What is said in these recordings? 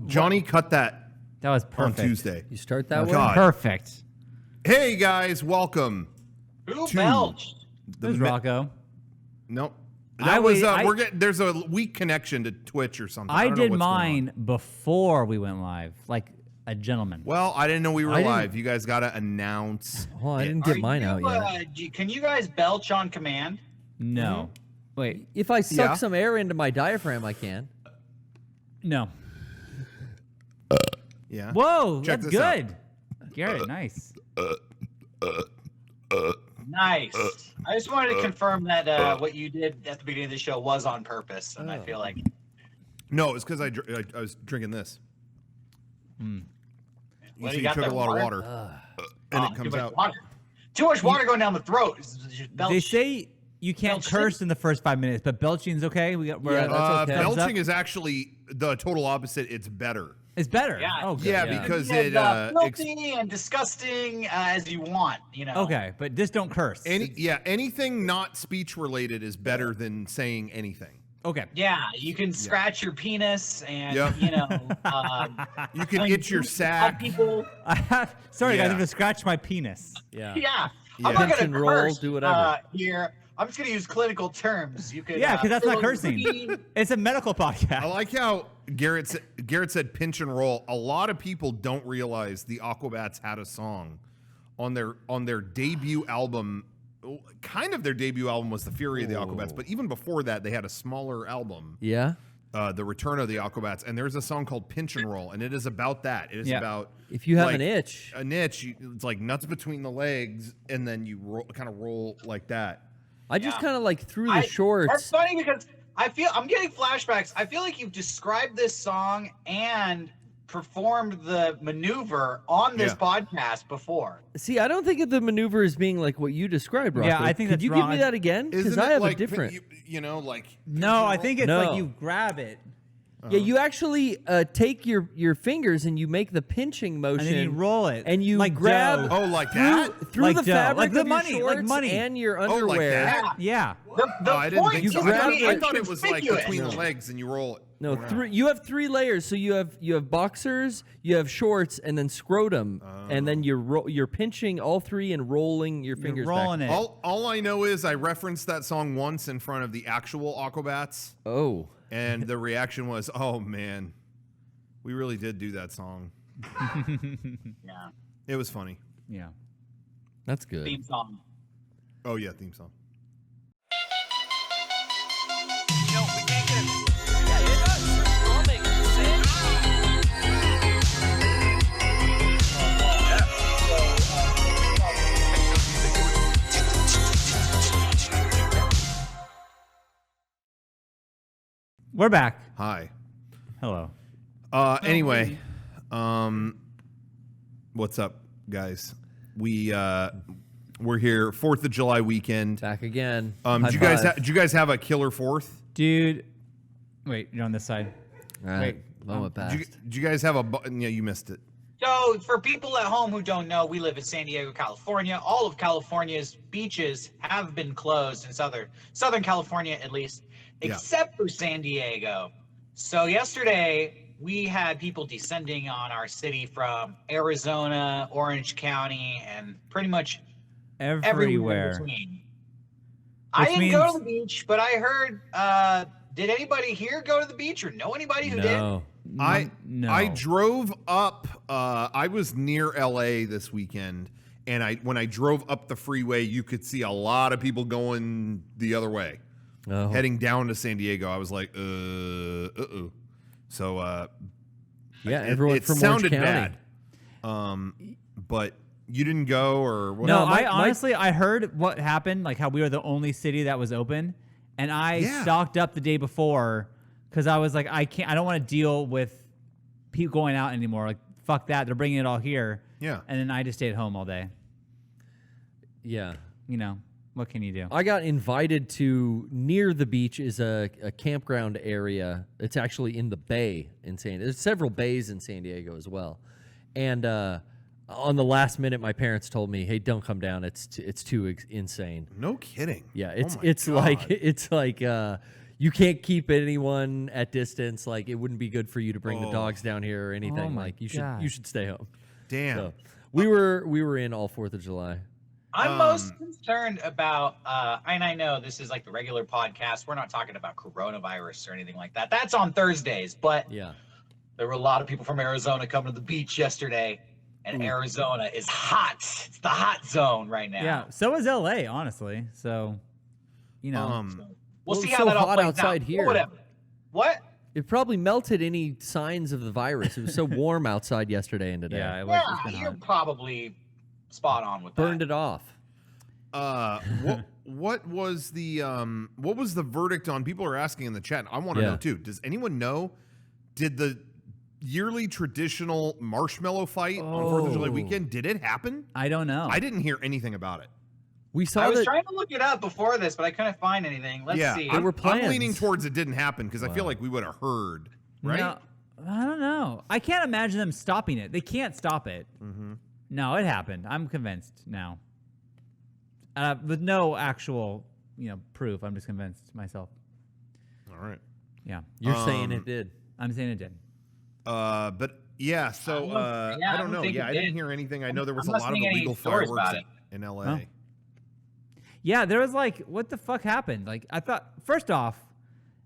Johnny cut that. That was perfect. On Tuesday. You start that way? God. Perfect. Hey guys, welcome. Who belched? It was Rocco. Nope. There's a weak connection to Twitch or something. I don't know did what's going mine before we went live, like a gentleman. Well, I didn't know we were live. You guys got to announce. Oh, I didn't get mine out yet. Can you guys belch on command? No. Wait. If I suck some air into my diaphragm, I can. No. Yeah. Whoa, Check that's this out. good. Garrett, nice. Nice. I just wanted to confirm that what you did at the beginning of the show was on purpose, and I feel like... No, it's because I was drinking this. You Well, see, you you got took a that lot of water? water, and it comes out. Too much water going down the throat. They say you can't curse in the first 5 minutes, but belching's okay. that's okay. Belching is actually the total opposite. It's better. It's better. Yeah. Oh, good. Yeah, because As it filthy and disgusting as you want, you know. Okay, but just don't curse. anything not speech related is better than saying anything. Okay. Yeah, you can scratch your penis and you know. You can itch your sack. People. Sorry, guys, Yeah. I'm gonna scratch my penis. Yeah. Yeah. Yeah. I'm not Pinch gonna and roll, curse do whatever. here. I'm just gonna use clinical terms. You could. Yeah, because that's not fill cursing. in- It's a medical podcast. I like how Garrett said pinch and roll. A lot of people don't realize the Aquabats had a song on their debut album. Kind of their debut album was The Fury of the Aquabats, but even before that, they had a smaller album. Yeah? The Return of the Aquabats, and there's a song called Pinch and Roll, and it is about that. It is about If you have like, an itch. it's like nuts between the legs, and then you kind of roll like that. I just kind of like threw the shorts. That's funny because I'm getting flashbacks. I feel like you've described this song and performed the maneuver on this podcast before. See, I don't think of the maneuver as being like what you described, Rocco. Yeah, I think Could that's you wrong. give me that again? Because Isn't I it have like, a different. you know, like No, I think it's No. like you grab it Yeah, you actually take your fingers and you make the pinching motion. and then you roll it. And you like grab dough. like that. through Like the dough. fabric Like the of money, your like shorts money. and your like underwear. that? Yeah. The I didn't point think is so. to grab be it- I thought it was like inconspicuous. between the legs, and you roll it. No, you have 3 layers. So you have boxers, you have shorts, and then scrotum, and then you're pinching all 3 and rolling your fingers You're rolling back. it. All I know is I referenced that song once in front of the actual Aquabats, Oh, and the reaction was, "Oh man, we really did do that song." Yeah. It was funny. Yeah. that's good. Theme song. Oh yeah, theme song. We're back. Hi. Hello. Anyway, what's up, guys? We're here 4th of July weekend. Back again. Did you guys have a killer 4th? Dude. Wait, you're on this side. All right, moment passed. Did you guys have a? Yeah, you missed it. So, for people at home who don't know, we live in San Diego, California. All of California's beaches have been closed in Southern California, at least, except for San Diego. So, yesterday, we had people descending on our city from Arizona, Orange County, and pretty much everywhere in between. I didn't go to the beach, but I heard, did anybody here go to the beach or know anybody who did? No. I drove up. I was near LA this weekend, and when I drove up the freeway, you could see a lot of people going the other way, heading down to San Diego. I was like, So, yeah, everyone it from sounded Orange County. bad. But you didn't go, or what? No, I heard what happened, like how we were the only city that was open, and I stocked up the day before because I was like, I don't want to deal with people going out anymore. Like, fuck that, they're bringing it all here. Yeah. And then I just stayed home all day. Yeah. You know, what can you do? I got invited to, near the beach is a campground area. It's actually in the bay in San Diego. There's several bays in San Diego as well. And on the last minute, my parents told me, "Hey, don't come down. It's too insane." No kidding. Yeah, Oh my it's God. like you can't keep anyone at distance. Like it wouldn't be good for you to bring the dogs down here or anything. Oh my like you God. should stay home. Damn. So, we were in all 4th of July. I'm most concerned about, and I know this is like the regular podcast. We're not talking about coronavirus or anything like that. That's on Thursdays. But Yeah. there were a lot of people from Arizona coming to the beach yesterday, and Arizona is hot. It's the hot zone right now. Yeah, so is LA, honestly. So, you know. We'll see it's how so that all hot plays outside out. here. Whatever. What? It probably melted any signs of the virus. It was so warm outside yesterday and today. Yeah, it was, it's Yeah, been you're hot. probably spot on with Burned that. it off. What was the verdict on? People are asking in the chat. I want to know too. Does anyone know? Did the yearly traditional marshmallow fight on 4th of July weekend, did it happen? I don't know. I didn't hear anything about it. We saw I was that. trying to look it up before this, but I couldn't find anything. Let's see. There were I'm leaning plans. towards it didn't happen because I feel like we would have heard, right? No, I don't know. I can't imagine them stopping it. They can't stop it. Mm-hmm. No, it happened. I'm convinced now. With no actual, proof. I'm just convinced myself. All right. Yeah, You're saying it did. I'm saying it did. But yeah, so I don't know. Yeah, I didn't hear anything. I know there was a I'm not lot of seeing any illegal stories fireworks about it. in LA. Huh? Yeah, there was like, what the fuck happened? Like, I thought, first off,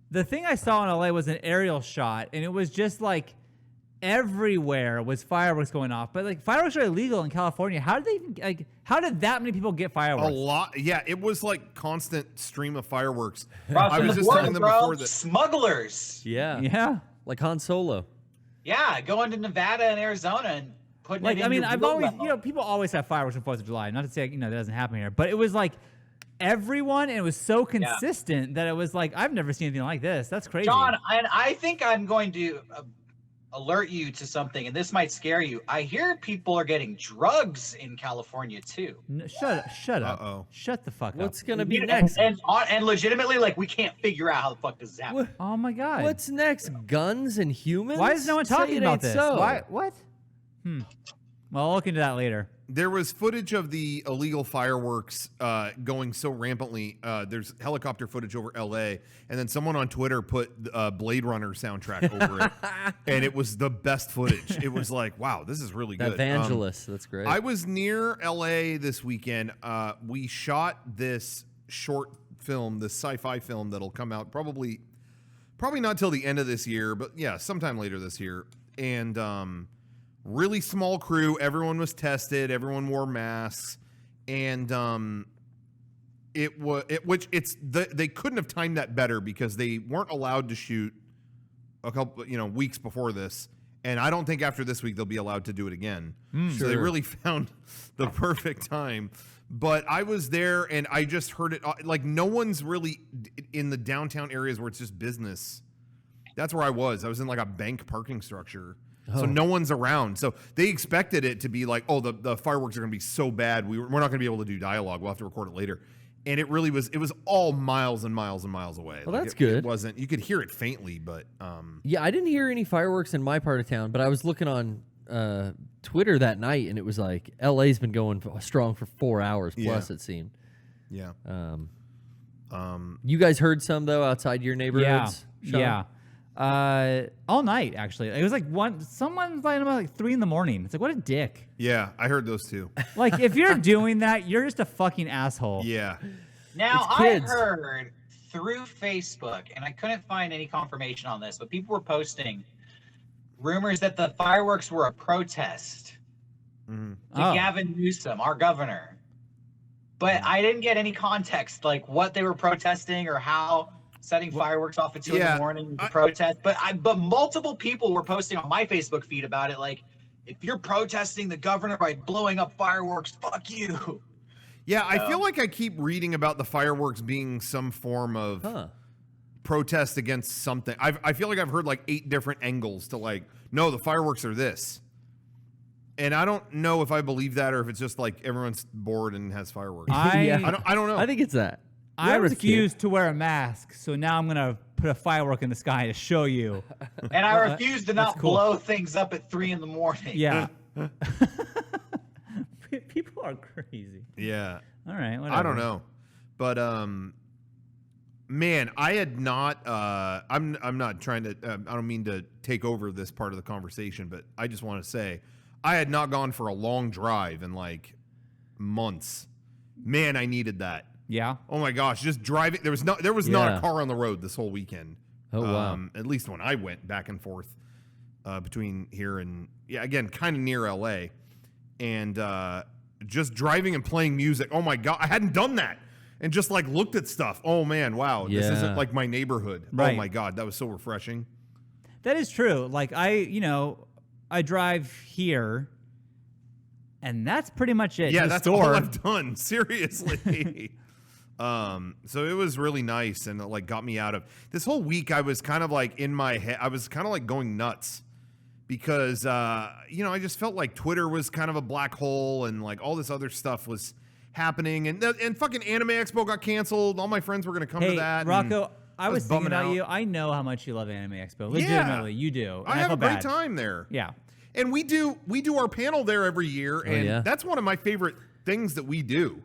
the thing I saw in LA was an aerial shot, and it was just like everywhere was fireworks going off. But like, fireworks are illegal in California. How did they even, how did that many people get fireworks? A lot. Yeah, it was like constant stream of fireworks. Bro, I was just telling them before that. Smugglers. Yeah. Yeah. Like Han Solo. Yeah, going to Nevada and Arizona and putting Like, it in I mean, your I've wheel always, well. people always have fireworks on 4th of July. Not to say, that doesn't happen here, but it was like everyone, and it was so consistent that it was like, I've never seen anything like this. That's crazy. John, I think I'm going to alert you to something, and this might scare you. I hear people are getting drugs in California too. Shut up. Uh-oh. Shut the fuck What's up. gonna be And, next? and legitimately, like, we can't figure out how the fuck this is happening. What- Oh my God. What's next? Guns and humans? Why is no one Say talking it about ain't this? So. Why? What? Well, I'll look into that later. There was footage of the illegal fireworks going so rampantly. There's helicopter footage over LA, and then someone on Twitter put Blade Runner soundtrack over it, and it was the best footage. It was like, wow, this is really good. Evangelist. That's great. I was near LA this weekend. We shot this short film, this sci-fi film that'll come out probably not till the end of this year, but yeah, sometime later this year. And really small crew. Everyone was tested. Everyone wore masks, and they couldn't have timed that better because they weren't allowed to shoot a couple weeks before this. And I don't think after this week they'll be allowed to do it again. So they really found the perfect time. But I was there and I just heard it. Like, no one's really in the downtown areas where it's just business. That's where I was. I was in like a bank parking structure. So no one's around. So they expected it to be like, oh, the fireworks are going to be so bad. We're not going to be able to do dialogue. We'll have to record it later. And it really was. It was all miles and miles and miles away. Well, like that's it good. wasn't. You could hear it faintly, but Yeah, I didn't hear any fireworks in my part of town, but I was looking on Twitter that night, and it was like LA's been going strong for 4 hours plus. Yeah. It seemed. yeah. You guys heard some though outside your neighborhoods? Shawn? Yeah. All night actually. It was like someone's lighting them up like 3 a.m. It's like, what a dick. Yeah, I heard those too. Like, if you're doing that, you're just a fucking asshole. Yeah. Now, It's I kids. heard through Facebook, and I couldn't find any confirmation on this, but people were posting rumors that the fireworks were a protest to Oh. Gavin Newsom, our governor. But I didn't get any context, like what they were protesting or how setting fireworks off at 2 in the morning was a protest. But multiple people were posting on my Facebook feed about it, like, if you're protesting the governor by blowing up fireworks, fuck you. Yeah, I feel like I keep reading about the fireworks being some form of protest against something. I feel like I've heard like 8 different angles to like, no, the fireworks are this. And I don't know if I believe that or if it's just like everyone's bored and has fireworks. Yeah. I don't know. I think it's that. I When was a kid- refuse to wear a mask, so now I'm gonna put a firework in the sky to show you. And I refuse to not cool. blow things up at 3 in the morning. Yeah. People are crazy. Yeah. All right. Whatever. I don't know. But Man, I had not. I'm not trying to. I don't mean to take over this part of the conversation, but I just want to say, I had not gone for a long drive in like months. Man, I needed that. Yeah. Oh my gosh, just driving. There was not a car on the road this whole weekend. Oh wow. At least when I went back and forth between here and again, kind of near LA, and just driving and playing music. Oh my god, I hadn't done that. And just like looked at stuff. Oh man, wow. This isn't like my neighborhood. Right. Oh my God, that was so refreshing. That is true. Like I drive here and that's pretty much it. Yeah, the that's store. all I've done. Seriously. So it was really nice and it like got me out of this whole week. I was kind of like in my head. I was kind of like going nuts because, I just felt like Twitter was kind of a black hole and like all this other stuff was happening, and fucking Anime Expo got canceled. All my friends were going to come to that. Rocco, I was thinking about out. you. I know how much you love Anime Expo. Legitimately, you do. And I have feel a great bad. time there. Yeah. And we do our panel there every year, and that's one of my favorite things that we do.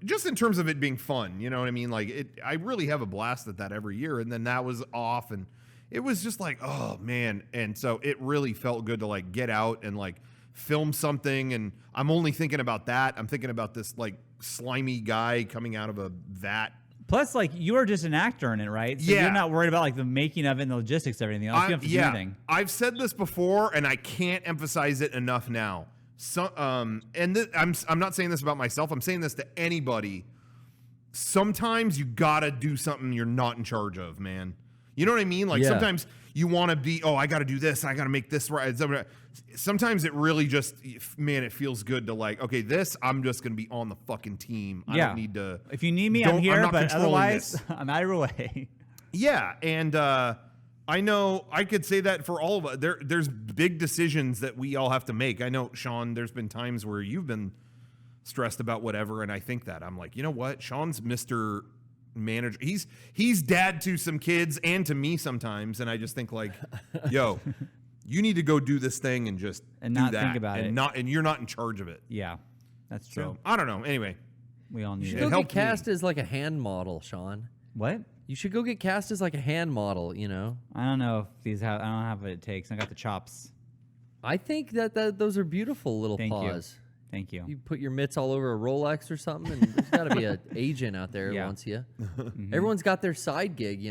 Just in terms of it being fun. You know what I mean? Like I really have a blast at that every year, and then that was off, and it was just like, oh man. And so it really felt good to like get out and like film something, and I'm only thinking about that. I'm thinking about this like slimy guy coming out of a vat. Plus, like, you are just an actor in it, right? So you're not worried about like the making of it and the logistics of everything else. You don't have to do anything. I've said this before, and I can't emphasize it enough now. So, I'm not saying this about myself. I'm saying this to anybody. Sometimes you gotta do something you're not in charge of, man. You know what I mean? Like sometimes you want to be, I got to do this. I got to make this right. Sometimes it really just, man, it feels good to like, okay, I'm just going to be on the fucking team. I don't need to. If you need me, I'm here, but otherwise, I'm out of your way. Yeah. And I know I could say that for all of us. There's big decisions that we all have to make. I know, Shawn, there's been times where you've been stressed about whatever. And I think that I'm like, you know what? Shawn's Mr. Manager. He's dad to some kids and to me sometimes, and I just think like, yo, you need to go do this thing and just and do not that think about it. And you're not in charge of it. Yeah, that's true. So, I don't know. Anyway, we all need You it. should go get cast as like a hand model, Shawn. What? You should go get cast as like a hand model. I don't know if I don't have what it takes. I got the chops. I think that those are beautiful little paws. Thank you. You put your mitts all over a Rolex or something, and there's got to be an agent out there who wants you. Everyone's got their side gig,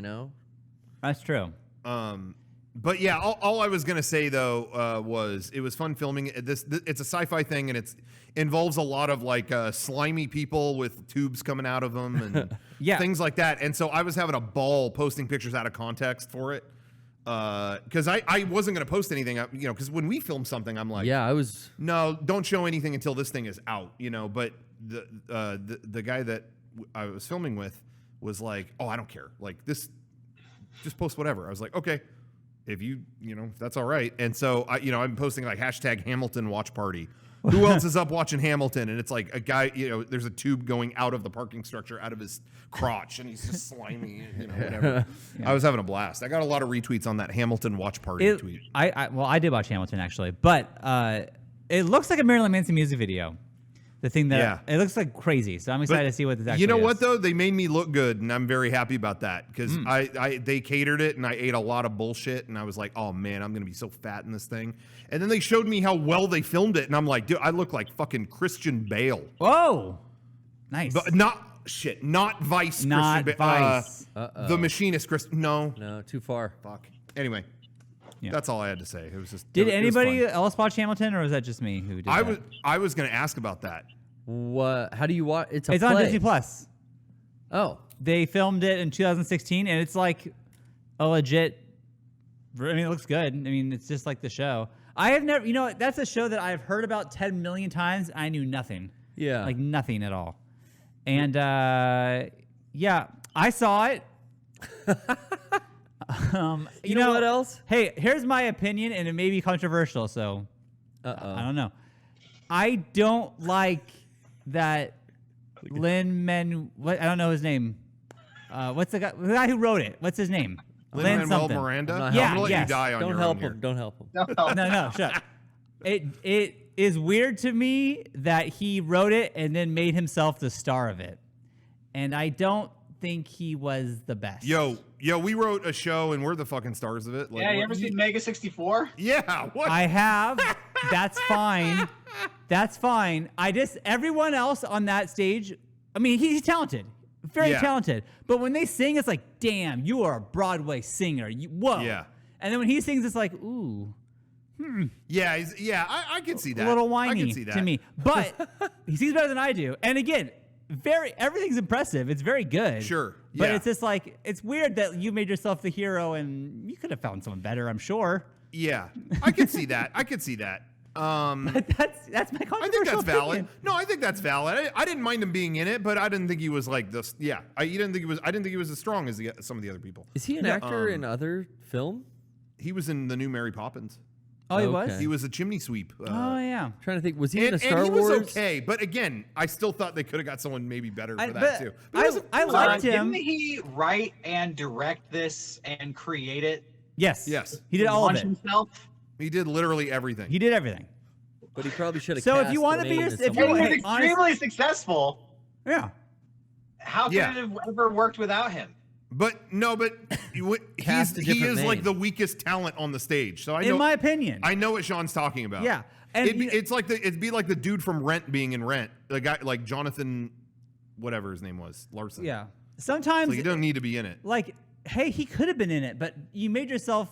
That's true. But yeah, all I was gonna say though was it was fun filming it. It's a sci-fi thing, and it involves a lot of like slimy people with tubes coming out of them and things like that. And so I was having a ball posting pictures out of context for it. Because I wasn't going to post anything, because when we film something, I'm like, no, don't show anything until this thing is out, But the guy that I was filming with was like, oh, I don't care, like this, just post whatever. I was like, okay, if if that's all right. And so I'm posting like hashtag Hamilton watch party. Who else is up watching Hamilton? And it's like a guy, there's a tube going out of the parking structure, out of his crotch, and he's just slimy, whatever. I was having a blast. I got a lot of retweets on that Hamilton watch party tweet. I did watch Hamilton actually, but it looks like a Marilyn Manson music video. The thing that it looks like crazy, so I'm excited to see what this actually is. You know what though? They made me look good, and I'm very happy about that because they catered it, and I ate a lot of bullshit, and I was like, oh man, I'm gonna be so fat in this thing. And then they showed me how well they filmed it, and I'm like, dude, I look like fucking Christian Bale. Whoa, nice. But not Vice. Not Christian Vice. The Machinist. No, too far. Fuck. Anyway. Yeah. That's all I had to say. It was just. Did anybody else watch Hamilton, or was that just me who did? I was going to ask about that. What? How do you watch? It's on Disney Plus. Oh, they filmed it in 2016, and it's like a legit. I mean, it looks good. I mean, it's just like the show. I have never. That's a show that I've heard about 10 million times. I knew nothing. Yeah, like nothing at all. And I saw it. You know what else? Hey, here's my opinion, and it may be controversial, so I don't know. I don't like that I don't know his name. What's the guy who wrote it? What's his name? Lin-Manuel Miranda? I'm going to let you die on Don't your help own him. here. Don't help him. No, shut up. It is weird to me that he wrote it and then made himself the star of it. And I don't think he was the best. Yo, we wrote a show and we're the fucking stars of it. Like, Yeah, you ever seen Mega64? Yeah, what? I have. That's fine. That's fine. Everyone else on that stage, I mean, he's talented. Very talented. But when they sing, it's like, damn, you are a Broadway singer. Whoa. Yeah. And then when he sings, it's like, ooh. Yeah, I can see that. A little whiny I can see that. to me. But he sings better than I do. And again, everything's impressive. It's very good. Sure. But yeah. it's just like, it's weird that you made yourself the hero and you could have found someone better, I'm sure. Yeah. I could see that. But that's my controversial I think that's valid. opinion. No, I think that's valid. I didn't mind him being in it, but I didn't think he was like this. Yeah, I didn't think he was as strong as some of the other people. Is he an actor in other film? He was in the new Mary Poppins. Oh, he Okay. was? He was a chimney sweep. Oh, yeah. I'm trying to think. Was he in a and Star he Wars? was okay, but again, I still thought they could have got someone maybe better for that too. But I liked him. Didn't he write and direct this and create it? Yes. Yes. He did all of Launch it. himself? he did literally everything. He did everything. But he probably should have. So if cast you want to the be main your- as if you someone And want- he else. was extremely successful. Yeah. How could Yeah. it have ever worked without him? But Cast a he different is like name. the weakest talent on the stage. So I know, In my opinion. I know what Sean's talking about. Yeah. And It'd be like the dude from Rent being in Rent, the guy like Jonathan, whatever his name was, Larson. yeah. Sometimes, Like you don't need to be in it. like, hey, he could have been in it, but you made yourself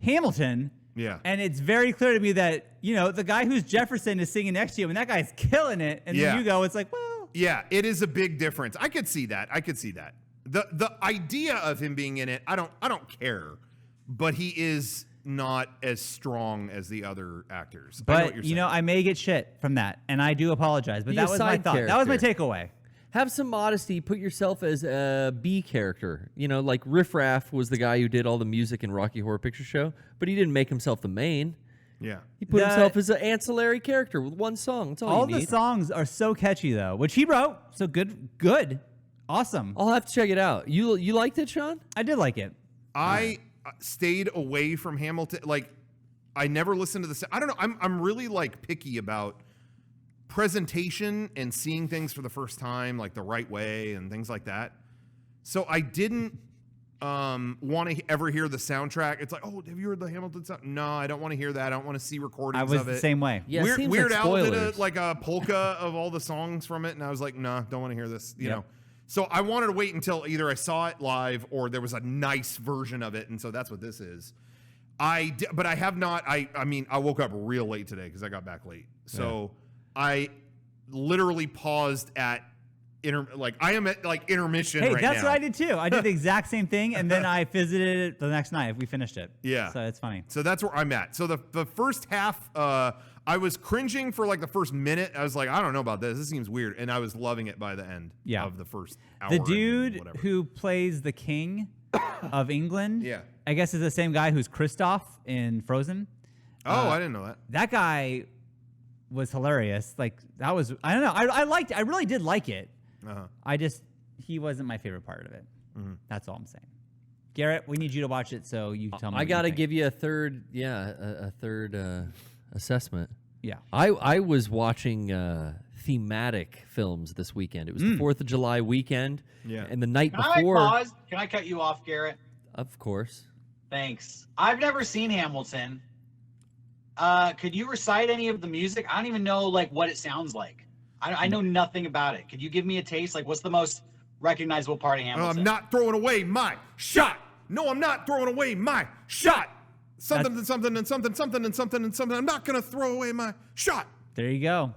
Hamilton. Yeah. And it's very clear to me that, the guy who's Jefferson is singing next to you, and that guy's killing it. And Yeah. then you go, it's like, well. Yeah, it is a big difference. I could see that. The idea of him being in it, I don't care, but he is not as strong as the other actors. I know what But, you're saying. I may get shit from that, and I do apologize. But Be that a was my side thought. That was my character. takeaway. Have some modesty. Put yourself as a B character. Like Riff Raff was the guy who did all the music in Rocky Horror Picture Show, but he didn't make himself the main. Yeah. He put The- himself as an ancillary character with one song. That's all All you the need. songs are so catchy, though, which he wrote. So good. Awesome. I'll have to check it out. You liked it, Sean? I did like it. I stayed away from Hamilton. Like, I never listened to the. I don't know. I'm really like picky about presentation and seeing things for the first time, like the right way and things like that. So I didn't want to ever hear the soundtrack. It's like, oh, have you heard the Hamilton sound? No, I don't want to hear that. I don't want to see recordings I was of it. the same way. Yeah, it seems Weird like Al did spoilers. like a polka of all the songs from it, and I was like, nah, don't want to hear this. You Yep. know. So I wanted to wait until either I saw it live or there was a nice version of it, and so that's what this is. But I have not. I mean, I woke up real late today because I got back late. So I literally paused at I am at like intermission Hey, right that's now. what I did too. I did the exact same thing, and then I visited it the next night. We finished it. Yeah. So it's funny. So that's where I'm at. So the first half, I was cringing for like the first minute. I was like, I don't know about this. This seems weird, and I was loving it by the end of the first hour. The and dude whatever. who plays the king of England, Yeah. I guess is the same guy who's Kristoff in Frozen. Oh, I didn't know that. That guy was hilarious. Like that was, I don't know. I really did like it. Uh-huh. He wasn't my favorite part of it. Mm-hmm. That's all I'm saying. Garrett, we need you to watch it so you can tell me. I got gotta give you a third, assessment. Yeah. I was watching thematic films this weekend. It was the 4th of July weekend. Yeah. And the night Can I before, pause? Can I cut you off, Garrett? of course. Thanks. I've never seen Hamilton. Could you recite any of the music? I don't even know like what it sounds like. I know nothing about it. Could you give me a taste? Like, what's the most recognizable part of Hamilton? I'm not throwing away my shot. No, I'm not throwing away my shot. Something and something and something, something and something and something. I'm not gonna throw away my shot. There you go.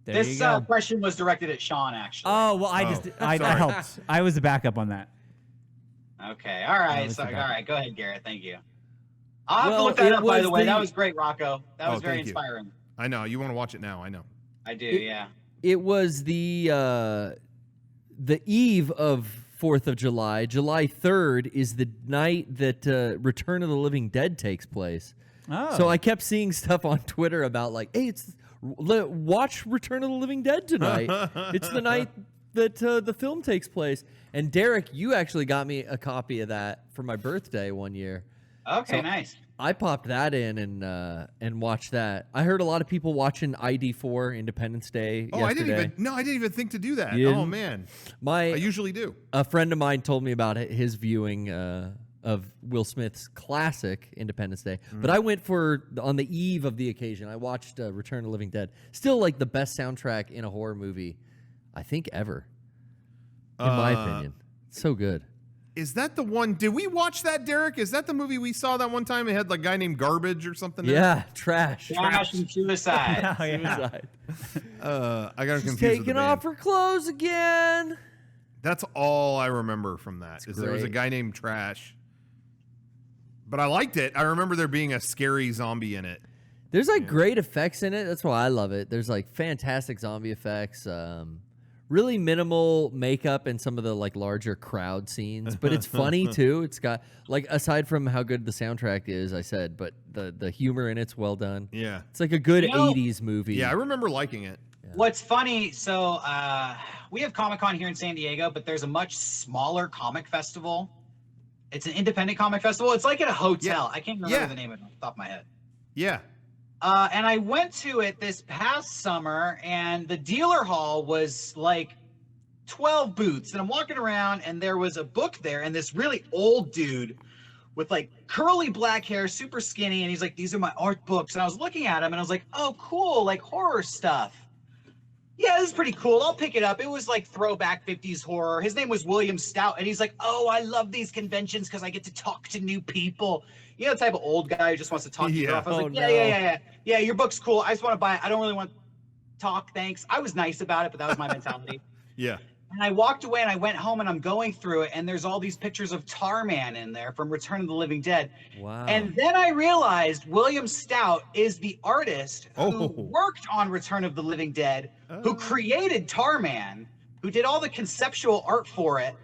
There This you go. question was directed at Shawn, actually. Oh well, I sorry. helped. I was the backup on that. Okay. All right. was So, all the backup. right. Go ahead, Garrett. Thank you. I'll have to Well, look that it up, by the was way. the- That was great, Rocco. That was very thank you. inspiring. I know you want to watch it now. I know. I do, yeah. It was the eve of 4th of July. July 3rd is the night that Return of the Living Dead takes place. Oh. So I kept seeing stuff on Twitter about like, hey, watch Return of the Living Dead tonight. It's the night that the film takes place. And Derek, you actually got me a copy of that for my birthday one year. Okay, So nice. I popped that in and watched that. I heard a lot of people watching ID4 Independence Day Oh, yesterday. I didn't even think to do that. You Oh didn't? man, I usually do. A friend of mine told me about his viewing of Will Smith's classic Independence Day. But I went on the eve of the occasion. I watched Return of the Living Dead. Still like the best soundtrack in a horror movie, I think, ever. In my opinion. So good. Is that the one? Did we watch that, Derek? Is that the movie we saw that one time? It had like a guy named Garbage or something. Yeah, trash. Trash and suicide. Oh, yeah. Suicide. I got She's confused. With taking the off band. her clothes again. That's all I remember from that. Is there was a great. guy named Trash, but I liked it. I remember there being a scary zombie in it. There's like great effects in it. That's why I love it. There's like fantastic zombie effects. Really minimal makeup in some of the like larger crowd scenes, but it's funny too. It's got like, aside from how good the soundtrack is, I said, but the humor in it's well done. Yeah, It's like a good You know- 80s movie. yeah, I remember liking it. What's funny, so we have Comic-Con here in San Diego, but there's a much smaller comic festival. It's an independent comic festival. It's like at a hotel. Yeah. I can't remember Yeah. the name of it off the top of my head. Yeah, And I went to it this past summer, and the dealer hall was like 12 booths. And I'm walking around, and there was a book there, and this really old dude with like curly black hair, super skinny, and he's like, "These are my art books." And I was looking at him, and I was like, "Oh, cool, like horror stuff. Yeah, this is pretty cool. I'll pick it up." It was like throwback 50s horror. His name was William Stout, and he's like, "Oh, I love these conventions because I get to talk to new people." You know, the type of old guy who just wants to talk to you Yeah. off. I was Oh, like, no. yeah, your book's cool. I just want to buy it. I don't really want to talk, thanks. I was nice about it, but that was my mentality. yeah. And I walked away and I went home and I'm going through it, and there's all these pictures of Tarman in there from Return of the Living Dead. Wow. And then I realized William Stout is the artist who Oh. worked on Return of the Living Dead, who created Tarman, who did all the conceptual art for it.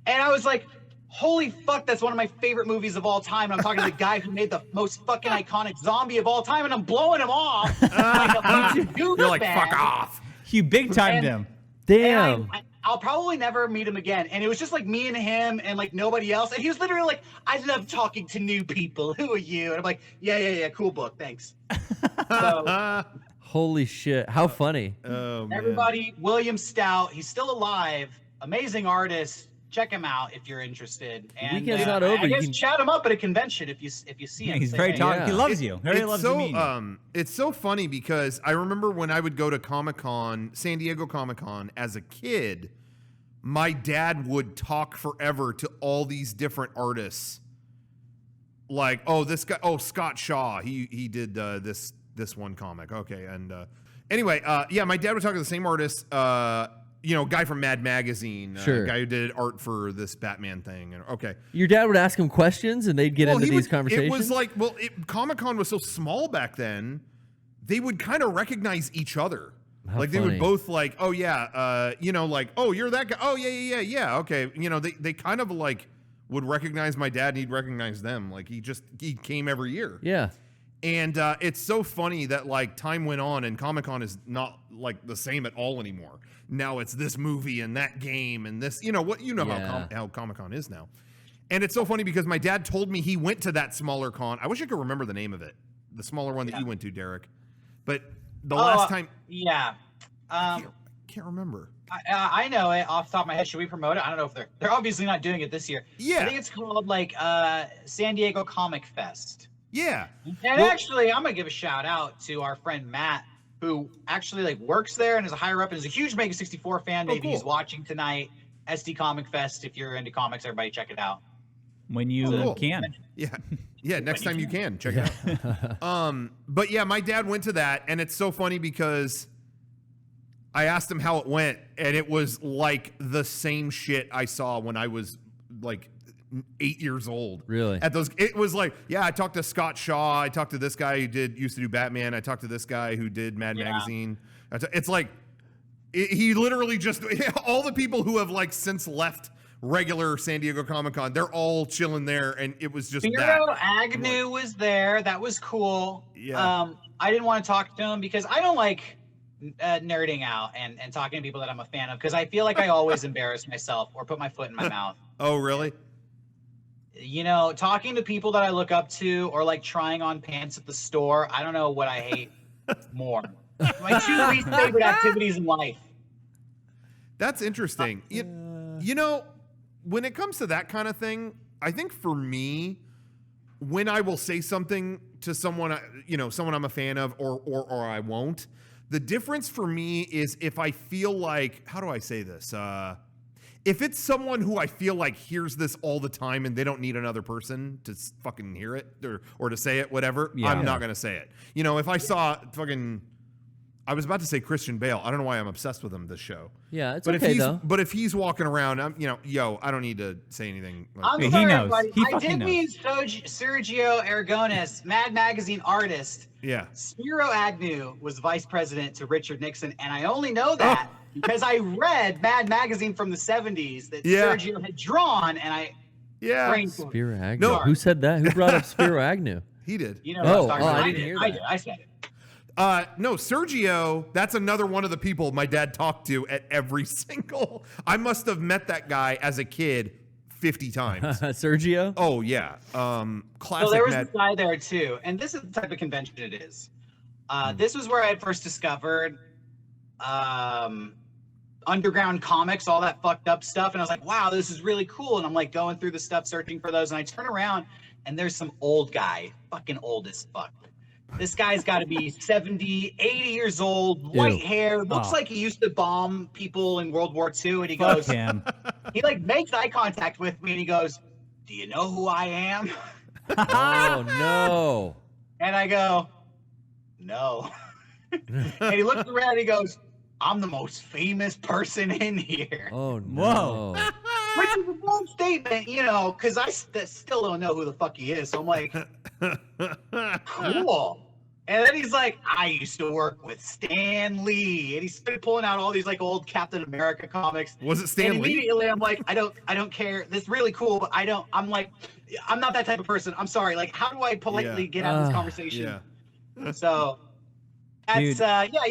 And I was like, holy fuck, that's one of my favorite movies of all time. And I'm talking to the guy who made the most fucking iconic zombie of all time, and I'm blowing him off like a fucking You're like, douchebag. fuck off. You big timed And- him. Damn. And I'll probably never meet him again. And it was just like me and him and like nobody else. And he was literally like, "I love talking to new people. Who are you?" And I'm like, yeah, cool book, thanks. So Holy shit. How funny. Oh man. everybody, William Stout, he's still alive. Amazing artist. Check him out if you're interested. And Weekend's not over. I You guess can- chat him up at a convention if you see him. He's Say, very "Hey." talkative. He Yeah. loves you. Very It's loves so to meet you. it's so funny because I remember when I would go to Comic-Con, San Diego Comic-Con as a kid, my dad would talk forever to all these different artists. Like, oh, this guy, oh, Scott Shaw, he did this one comic. Okay, and anyway, yeah, my dad would talk to the same artist, guy from Mad Magazine, Sure. guy who did art for this Batman thing. And okay, Your dad would ask him questions and they'd get into these conversations? It was like, Comic-Con was so small back then, they would kind of recognize each other. How Like they funny. would both like, oh yeah, like, oh, you're that guy. Oh yeah, okay. They kind of like would recognize my dad and he'd recognize them. Like he came every year. Yeah. And it's so funny that like time went on and Comic-Con is not like the same at all anymore. Now it's this movie and that game and this, Yeah. how Comic-Con is now. And it's so funny because my dad told me he went to that smaller con. I wish I could remember the name of it. The smaller one that you went to, Derek. But the last time, Yeah. can't remember. I know it off the top of my head. Should we promote it? I don't know if they're obviously not doing it this year. Yeah. I think it's called like San Diego Comic Fest. Yeah. And actually, I'm gonna give a shout out to our friend Matt, who actually like works there and is a higher up and is a huge Mega64 fan. Maybe he's cool. watching tonight. SD Comic Fest. If you're into comics, everybody check it out. When you cool. can. Yeah, next time you can check it out. But yeah, my dad went to that, and it's so funny because I asked him how it went, and it was like the same shit I saw when I was like 8 years old. Really? It was like, yeah, I talked to Scott Shaw, I talked to this guy who used to do Batman, I talked to this guy who did Mad Magazine. It's like he literally just all the people who have like since left regular San Diego Comic-Con, they're all chilling there, and it was just Spiro that. Agnew was there. That was cool. Yeah. I didn't want to talk to him because I don't like nerding out and talking to people that I'm a fan of because I feel like I always embarrass myself or put my foot in my mouth. Oh, really? You know, talking to people that I look up to, or like trying on pants at the store. I don't know what I hate more. My two least favorite activities in life. That's interesting. You know, when it comes to that kind of thing, I think for me, when I will say something to someone, someone I'm a fan of, or I won't, the difference for me is if I feel like, how do I say this? If it's someone who I feel like hears this all the time and they don't need another person to fucking hear it or to say it, whatever, I'm not going to say it. You know, if I saw I was about to say Christian Bale. I don't know why I'm obsessed with him this show. Yeah, it's but okay, if though. But if he's walking around, I don't need to say anything. I'm He sorry, knows. buddy. He I fucking did knows. mean Sergio Aragones, Mad Magazine artist. Yeah. Spiro Agnew was vice president to Richard Nixon, and I only know that because I read Mad Magazine from the 70s that Sergio had drawn, and I brain for it. Spiro Agnew. No. Who said that? Who brought up Spiro Agnew? He did. You know what I was talking about. I didn't hear that. I said it. No, Sergio, that's another one of the people my dad talked to at every single. I must have met that guy as a kid 50 times. Sergio? Oh, yeah. Classic. So there was this guy there too, and this is the type of convention it is. This was where I had first discovered underground comics, all that fucked up stuff, and I was like, wow, this is really cool. And I'm like going through the stuff, searching for those, and I turn around, and there's some old guy, fucking old as fuck. This guy's got to be 70, 80 years old, white hair, looks like he used to bomb people in World War II, and he goes, he like makes eye contact with me, and he goes, do you know who I am? Oh, no. And I go, no. And he looks around and he goes, I'm the most famous person in here. Oh, no. Whoa. Which is a bold statement, because I still don't know who the fuck he is. So I'm like, cool. And then he's like, I used to work with Stan Lee. And he started pulling out all these like old Captain America comics. Was it Stan and Lee? Immediately I'm like, I don't care. This is really cool, but I'm like, I'm not that type of person. I'm sorry. Like, how do I politely get out of this conversation? Yeah. So that's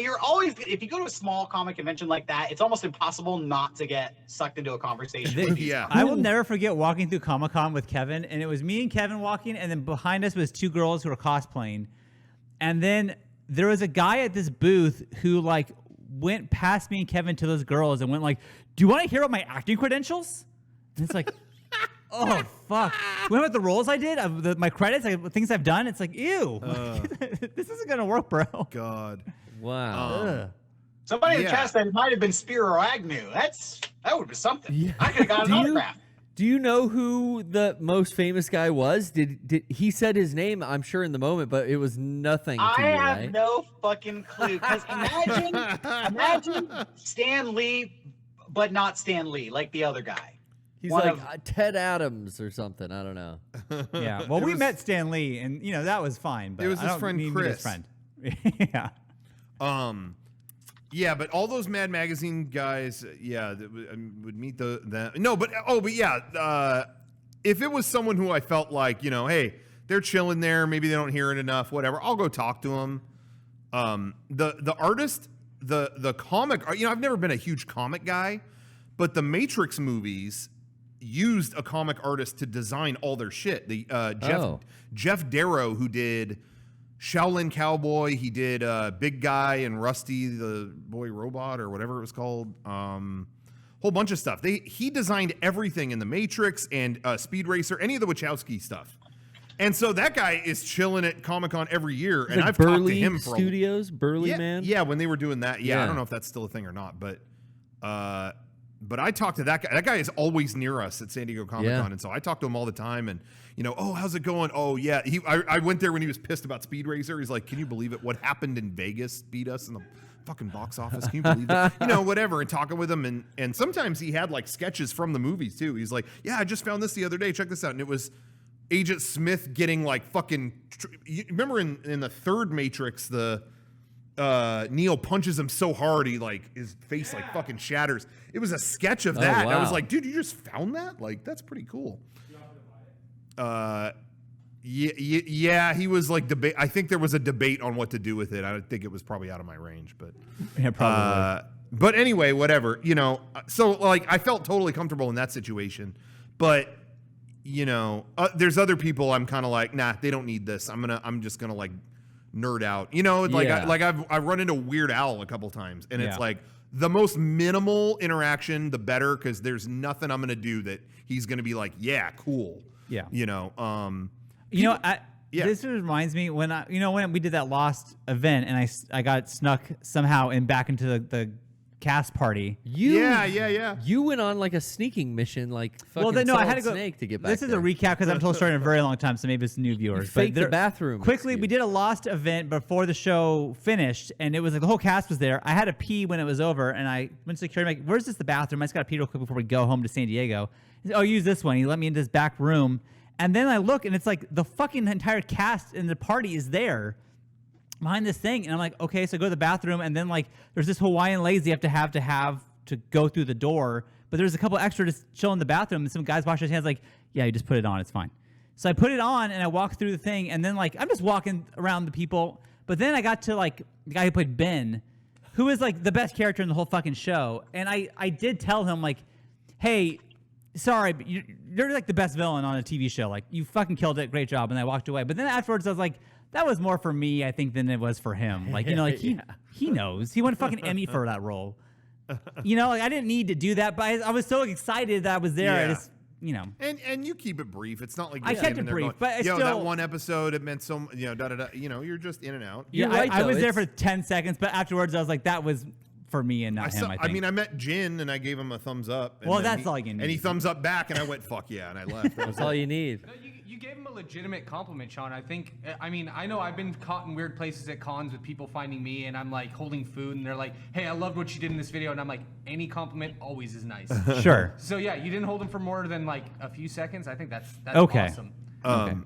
you're always, if you go to a small comic convention like that, it's almost impossible not to get sucked into a conversation with these Yeah. I will never forget walking through Comic-Con with Kevin, and it was me and Kevin walking, and then behind us was two girls who were cosplaying. And then there was a guy at this booth who like went past me and Kevin to those girls and went like, do you want to hear about my acting credentials? And it's like, oh, fuck. What about the roles I did? My credits, things I've done? It's like, ew. This isn't going to work, bro. God. Wow. Somebody in the chat said it might have been Spiro Agnew. That would have been something. Yeah. I could have got an autograph. Do you know who the most famous guy was? Did he said his name? I'm sure in the moment, but it was nothing to you, I have right? no fucking clue. Because imagine Stan Lee, but not Stan Lee, like the other guy. He's like Ted Adams or something. I don't know. Yeah. Well, we met Stan Lee, and that was fine. But It was I his don't friend mean Chris. his friend. Yeah. Yeah, but all those Mad Magazine guys, that would meet if it was someone who I felt like, hey, they're chilling there, maybe they don't hear it enough, whatever, I'll go talk to them. The artist, the comic, I've never been a huge comic guy, but the Matrix movies used a comic artist to design all their shit. Jeff Darrow, who did Shaolin Cowboy, he did Big Guy and Rusty the Boy Robot or whatever it was called. Whole bunch of stuff. He designed everything in the Matrix and Speed Racer, any of the Wachowski stuff. And so that guy is chilling at Comic-Con every year, and Like I've Burley talked to him for Studios, Burley Man. Yeah, when they were doing that. Yeah, I Yeah. don't know if that's still a thing or not, but I talked to that guy. That guy is always near us at San Diego Comic-Con, and so I talk to him all the time. And oh, how's it going? Oh yeah, I went there when he was pissed about Speed Racer. He's like, can you believe it? What happened in Vegas beat us in the fucking box office. Can you believe it? Whatever. And talking with him, and sometimes he had like sketches from the movies too. He's like, yeah, I just found this the other day. Check this out, and it was Agent Smith getting like fucking. You remember in the third Matrix, the Neo punches him so hard he like his face like fucking shatters. It was a sketch of that. Oh, wow. And I was like, dude, you just found that? Like, that's pretty cool. Yeah, he was like debate. I think there was a debate on what to do with it. I think it was probably out of my range, but Yeah, probably. but anyway, whatever. So like I felt totally comfortable in that situation, but you know, there's other people I'm kind of like, nah, they don't need this. I'm just gonna like nerd out. You know, like I've run into Weird Al a couple times, and it's like the most minimal interaction, the better, because there's nothing I'm gonna do that he's gonna be like, yeah, cool. Yeah. You know, this reminds me when we did that Lost event and I got snuck somehow back into the cast party. You went on like a sneaking mission, like fucking I had to go. Snake to get back. This is a recap because I've told the story in a very long time, so maybe it's new viewers. Faked the bathroom. Quickly, we did a Lost event before the show finished, and it was like the whole cast was there. I had to pee when it was over, and I went to security. I'm like, where's the bathroom? I just got to pee real quick before we go home to San Diego. He said, use this one. He let me into this back room, and then I look, and it's like the fucking entire cast and the party is there behind this thing, and I'm like, okay, so go to the bathroom, and then like there's this Hawaiian legs you have to go through the door, but there's a couple extra just chill in the bathroom, and some guys wash his hands like, yeah, you just put it on, it's fine. So I put it on and I walk through the thing, and then like I'm just walking around the people, but then I got to like the guy who played Ben, who is like the best character in the whole fucking show, and I did tell him like, hey, sorry, but you're like the best villain on a TV show, like you fucking killed it, great job, and I walked away. But then afterwards I was like, that was more for me, I think, than it was for him. Like, you know, like he knows. He won a fucking Emmy for that role. You know, like I didn't need to do that, but I was so excited that I was there. Yeah. I just, you know. And you keep it brief. It's not like I kept it brief, going, but I still, that one episode, it meant so, you know, da-da-da. You know, you're just in and out. Yeah, right, I was there for 10 seconds, but afterwards I was like, that was for me and not him, I think. I mean, I met Jin, and I gave him a thumbs up. Well, that's all you need. And he thumbs up back, and I went, fuck yeah, and I left. That's all you need. No, you gave him a legitimate compliment, Shawn. I mean, I know I've been caught in weird places at cons with people finding me, and I'm like holding food, and they're like, hey, I loved what you did in this video, and I'm like, any compliment always is nice. Sure. So yeah, you didn't hold him for more than like a few seconds. I think that's okay. Awesome. Okay.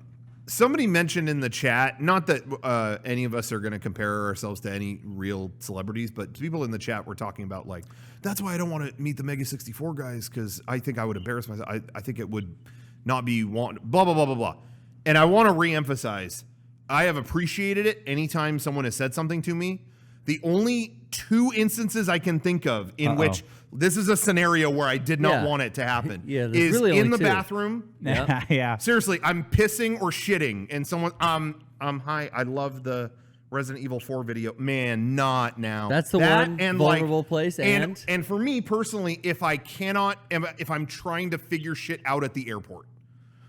Somebody mentioned in the chat, not that any of us are going to compare ourselves to any real celebrities, but people in the chat were talking about like, that's why I don't want to meet the Mega64 guys, because I think I would embarrass myself. I think it would not be blah, blah, blah, blah, blah. And I want to reemphasize, I have appreciated it anytime someone has said something to me. The only 2 instances I can think of in which this is a scenario where I did not want it to happen is really in the 2. bathroom. Yeah. Seriously, I'm pissing or shitting, and someone, hi, I love the Resident Evil 4 video. Man, not now. That's the one and vulnerable place. And for me personally, if I'm trying to figure shit out at the airport,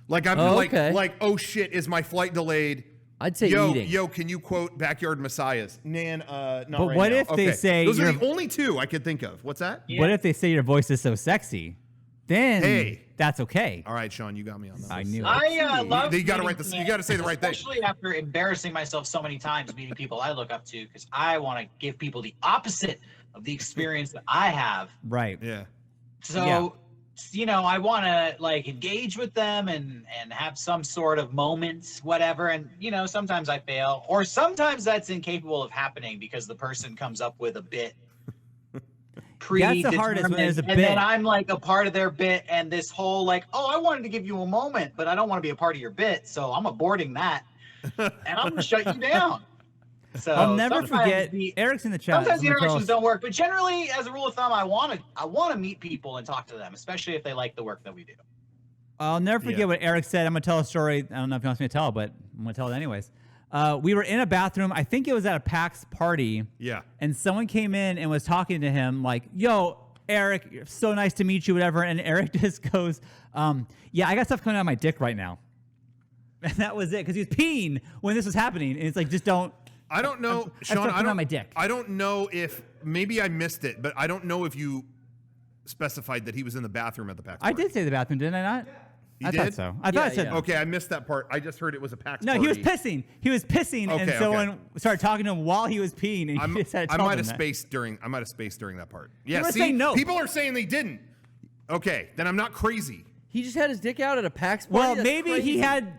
like I'm like, oh shit, is my flight delayed? I'd say eating. Yo, can you quote Backyard Messiahs? Man, not but right what now. if they say those are the only 2 I could think of? What's that? Yeah. What if they say your voice is so sexy? Then that's okay. All right, Shawn, you got me on that. I knew. I love. You got to say the right thing. Especially after embarrassing myself so many times meeting people I look up to, because I want to give people the opposite of the experience that I have. Right. Yeah. So, you know, I want to like engage with them and have some sort of moment, whatever. And you know, sometimes I fail, or sometimes that's incapable of happening because the person comes up with a bit. That's the hardest when there's a bit. And then I'm like a part of their bit, and this whole like, oh, I wanted to give you a moment, but I don't want to be a part of your bit, so I'm aborting that, and I'm gonna shut you down. So I'll never forget. Eric's in the chat. Sometimes the interactions don't work, but generally, as a rule of thumb, I want to meet people and talk to them, especially if they like the work that we do. I'll never forget what Eric said. I'm gonna tell a story. I don't know if he wants me to tell, but I'm gonna tell it anyways. We were in a bathroom. I think it was at a PAX party. Yeah. And someone came in and was talking to him like, yo, Eric, so nice to meet you, whatever. And Eric just goes, yeah, I got stuff coming out of my dick right now. And that was it, because he was peeing when this was happening. And it's like, just don't. I don't know, Shawn. I don't. My dick. I don't know if maybe I missed it, but I don't know if you specified that he was in the bathroom at the PAX party. I did say the bathroom, didn't I not? You thought so. I thought I said. Okay, I missed that part. I just heard it was a PAX No, party. he was pissing. He was pissing, and someone started talking to him while he was peeing, and he just had to tell I might him have spaced during that part. Yeah, were see, saying no. People are saying they didn't. Okay, then I'm not crazy. He just had his dick out at a PAX party. Well, maybe he had.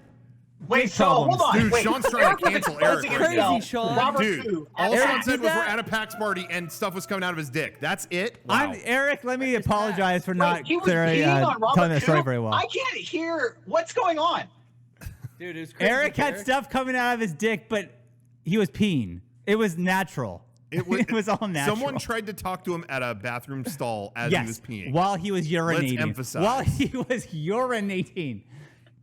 Wait, so hold on. Dude, wait. Shawn's trying to cancel Eric. That's crazy, Shawn. Dude, all Shawn said was we're at a PAX party and stuff was coming out of his dick. That's it? Wow. Eric, let me apologize for not clearly telling that story very well. I can't hear what's going on. Dude, it was crazy. Eric had stuff coming out of his dick, but he was peeing. It was natural. It was all natural. Someone tried to talk to him at a bathroom stall as he was peeing. While he was urinating. Let's emphasize. While he was urinating.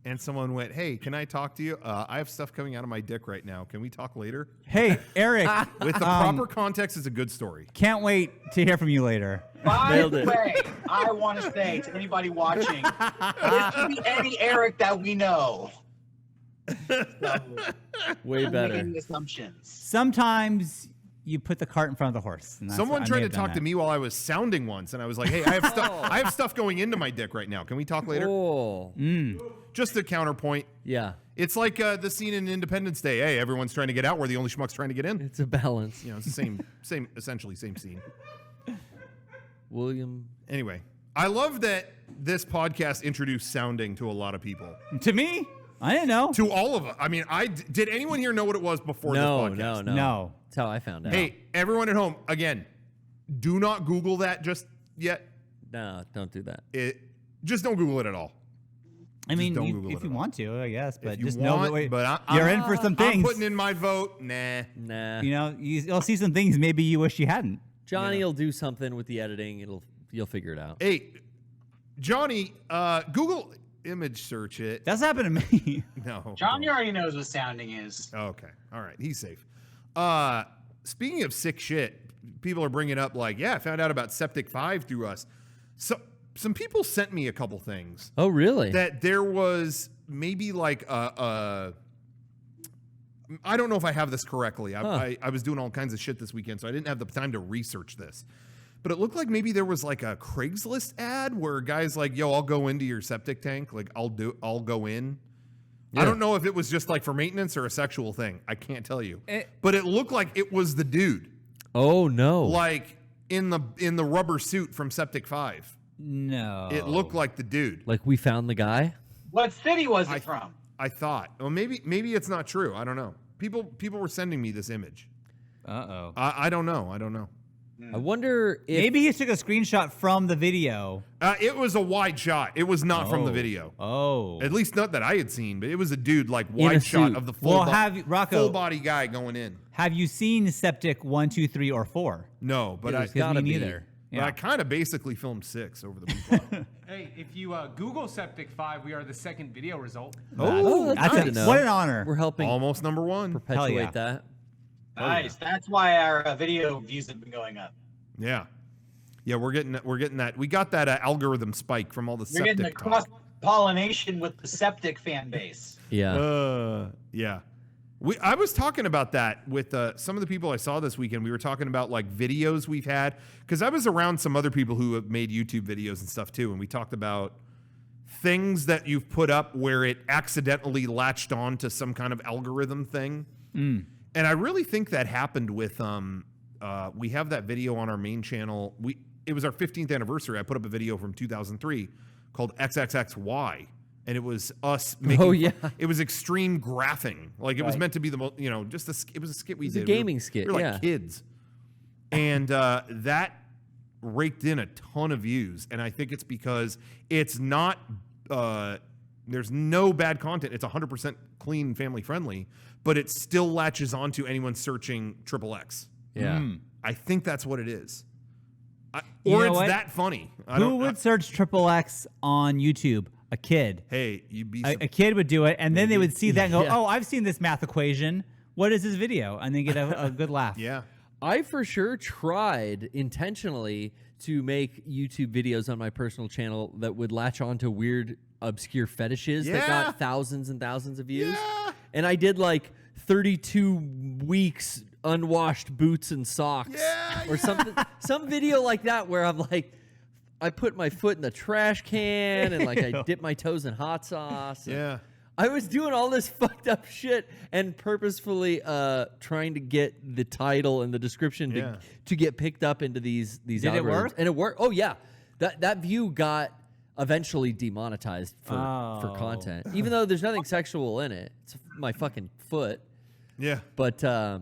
and someone went, "Hey, can I talk to you? I have stuff coming out of my dick right now. Can we talk later?" Hey, Eric. With the proper context, it's a good story. Can't wait to hear from you later. By the way, I want to say to anybody watching, this could be any Eric that we know. So, Way better. making assumptions. Sometimes you put the cart in front of the horse. And Someone tried to talk to me while I was sounding once, and I was like, "Hey, I have stuff going into my dick right now. Can we talk later?" Oh, Just a counterpoint. yeah. It's like the scene in Independence Day. Hey, everyone's trying to get out. We're the only schmucks trying to get in. It's a balance. You know, it's the same, essentially same scene. William. Anyway, I love that this podcast introduced sounding to a lot of people. To me? I didn't know. To all of us. I mean, did anyone here know what it was before this podcast? No. That's how I found out. Hey, everyone at home, again, do not Google that just yet. No, don't do that. Just don't Google it at all. I mean, don't Google if it you at all. want to, I guess, but If you just want, know that but you're in for some things. I'm putting in my vote. Nah. You know, you'll see some things maybe you wish you hadn't. Johnny will do something with the editing. You'll figure it out. Hey, Johnny, Google image search it. That's happened to me. No. Johnny already knows what sounding is. Okay. All right. He's safe. Speaking of sick shit, people are bringing up like, yeah, I found out about Septic 5 through us. So some people sent me a couple things. Oh, really? That there was maybe like I don't know if I have this correctly. I was doing all kinds of shit this weekend, so I didn't have the time to research this. But it looked like maybe there was like a Craigslist ad where guys like, yo, I'll go into your septic tank. Like I'll go in. Yeah. I don't know if it was just like for maintenance or a sexual thing. I can't tell you. But it looked like it was the dude. Oh no. Like in the rubber suit from Septic 5. No. It looked like the dude. Like we found the guy? What city was it from? I thought. Well, maybe it's not true. I don't know. People were sending me this image. Uh-oh. I don't know. I wonder if Maybe he took a screenshot from the video. It was a wide shot. It was not from the video. Oh. At least not that I had seen, but it was a dude like In a wide shot suit. of the full, Rocco, full body guy going in. have you seen Septic 1, 2, 3, or 4? No, but There's I gotta me be. neither. but I kind of basically filmed 6 over the weekend. Hey, if you Google Septic 5, we are the second video result. Oh, that's good to know. What an honor. We're helping Almost number 1. perpetuate yeah. that. Nice. That's why our video views have been going up. Yeah. Yeah, we're getting that. We got that algorithm spike from all the We're getting the septic talk. cross-pollination with the septic fan base. Yeah. Yeah. I was talking about that with some of the people I saw this weekend. We were talking about like videos we've had because I was around some other people who have made YouTube videos and stuff too, and we talked about things that you've put up where it accidentally latched on to some kind of algorithm thing. And I really think that happened with we have that video on our main channel. It was our 15th anniversary. I put up a video from 2003 called XXXY. And it was us making. Oh, yeah. It was extreme graphing. Like it was meant to be the most, just it was a skit we did. a gaming skit, We were yeah. like kids. And that raked in a ton of views. And I think it's because it's not, there's no bad content. It's 100% clean, family friendly, but it still latches onto anyone searching XXX. Yeah. I think that's what it is. You Or know it's what? that funny. Who would search XXX on YouTube? A kid. Hey, you'd be. A kid would do it, and then they would see that and go, Yeah. oh, I've seen this math equation. What is this video? And then get a good laugh. Yeah. I for sure tried intentionally to make YouTube videos on my personal channel that would latch on to weird, obscure fetishes that Yeah. got thousands and thousands of views. Yeah. And I did like 32 weeks unwashed boots and socks Yeah, or something, some video like that where I'm like, I put my foot in the trash can and like I dip my toes in hot sauce. Yeah. I was doing all this fucked up shit and purposefully trying to get the title and the description to get picked up into these Did algorithms. it work? And it worked. Oh yeah. That view got eventually demonetized for content. Even though there's nothing sexual in it. It's my fucking foot. Yeah. But I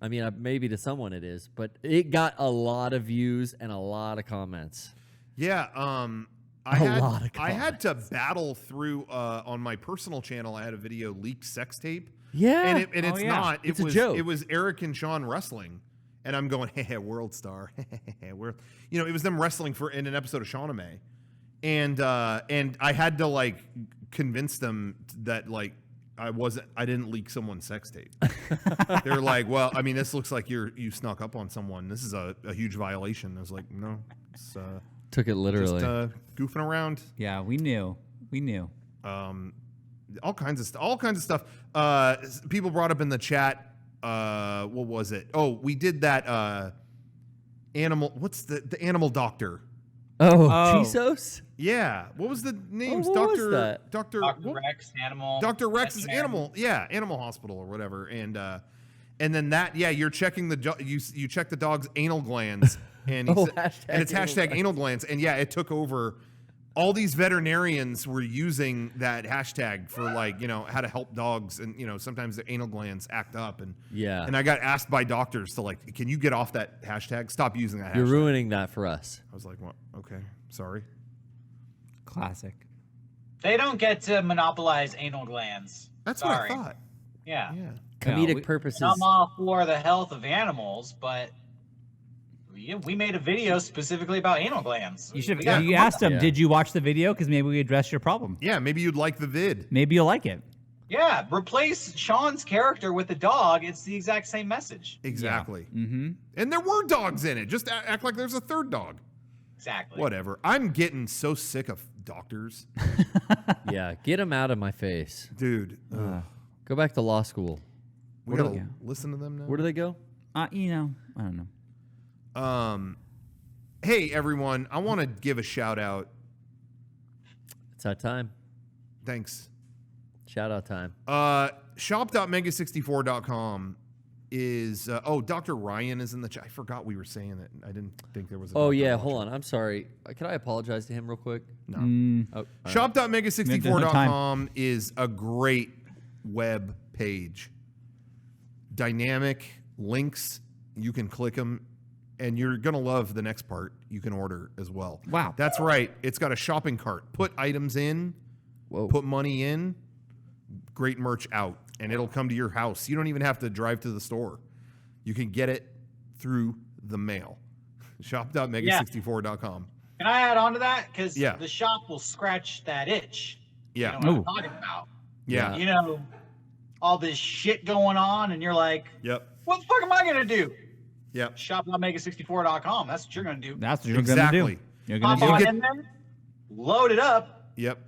mean maybe to someone it is, but it got a lot of views and a lot of comments. Yeah. I had to battle through on my personal channel. I had a video leaked sex tape. Yeah. And it's not. It's a joke. It was Eric and Shawn wrestling, and I'm going, hey, world star. It was them wrestling in an episode of Shawn and I had to like convinced them that like I didn't leak someone's sex tape. They're like, well, I mean, this looks like you snuck up on someone. This is a huge violation. I was like, no, it's Took it literally. just goofing around. Yeah, we knew. All kinds of stuff. People brought up in the chat. What was it? Oh, we did that animal. What's the animal doctor? Oh, Oh. Chisos? Yeah. What was the names? what was that? Dr. Rex, animal. Dr. Rex's veterinarian. animal. Yeah, animal hospital or whatever. And then that, yeah, you're checking you check the dog's anal glands and it's hashtag anal glands. And yeah, it took over. All these veterinarians were using that hashtag for like, how to help dogs, and sometimes their anal glands act up, and and I got asked by doctors to like, can you get off that hashtag? Stop using that hashtag. You're ruining that for us. I was like, well, okay, sorry. Classic. They don't get to monopolize anal glands. That's Sorry. what I thought. Yeah. Yeah. Comedic purposes. I'm all for the health of animals, but we made a video specifically about anal glands. You should. Yeah. You asked him, Yeah. did you watch the video? Because maybe we addressed your problem. Yeah, maybe you'd like the vid. Maybe you'll like it. Yeah, replace Shawn's character with the dog. It's the exact same message. Exactly. Mm-hmm. And there were dogs in it. Just act like there's a third dog. Exactly. Whatever. I'm getting so sick of doctors. Yeah, get them out of my face. Dude. Go back to law school. We gotta Yeah. listen to them now. Where do they go? I don't know. Hey everyone, I want to give a shout out. It's that time. Thanks. Shout out time. Shop.mega64.com is Dr. Ryan is in the chat. I forgot we were saying that. I didn't think there was a Oh Dr. yeah, watching. hold on. I'm sorry. Can I apologize to him real quick? No. Oh, all right. Shop.mega64.com is a great web page. Dynamic links, you can click them, and you're going to love the next part. You can order as well. Wow. That's right. It's got a shopping cart. Put items in, Whoa. put money in, great merch out, and it'll come to your house. You don't even have to drive to the store. You can get it through the mail. Shop.mega64.com. Can I add on to that? Because Yeah. the shop will scratch that itch. Yeah. You know what I'm talking about. Yeah. You know, all this shit going on, and you're like, Yep. what the fuck am I going to do? Yep. Shop.mega64.com. That's what you're going to do. That's what you're Exactly. gonna do. You're gonna Pop do on it. in there, load it up, Yep.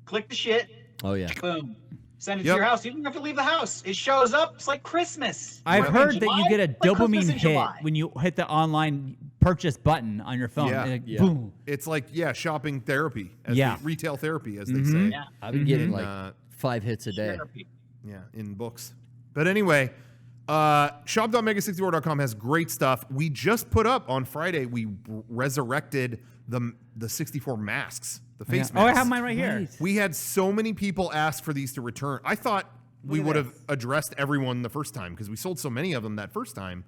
click the shit, Oh yeah. boom. Send it Yep. to your house. You don't have to leave the house. It shows up. It's like Christmas. I've Like heard in that you July, get a like Christmas dopamine in hit July. when you hit the online purchase button on your phone. Yeah. And like, Yeah. boom. It's like, shopping therapy. Yeah. Retail therapy, as they say. Yeah. I've been getting Mhm. like 5 hits a day. Therapy. Yeah, in books. But anyway, shop.mega64.com has great stuff. We just put up on Friday, we resurrected the 64 masks, the face masks. Oh, I have mine right here. Right. We had so many people ask for these to return. I thought we at would have this. addressed everyone the first time because we sold so many of them that first time.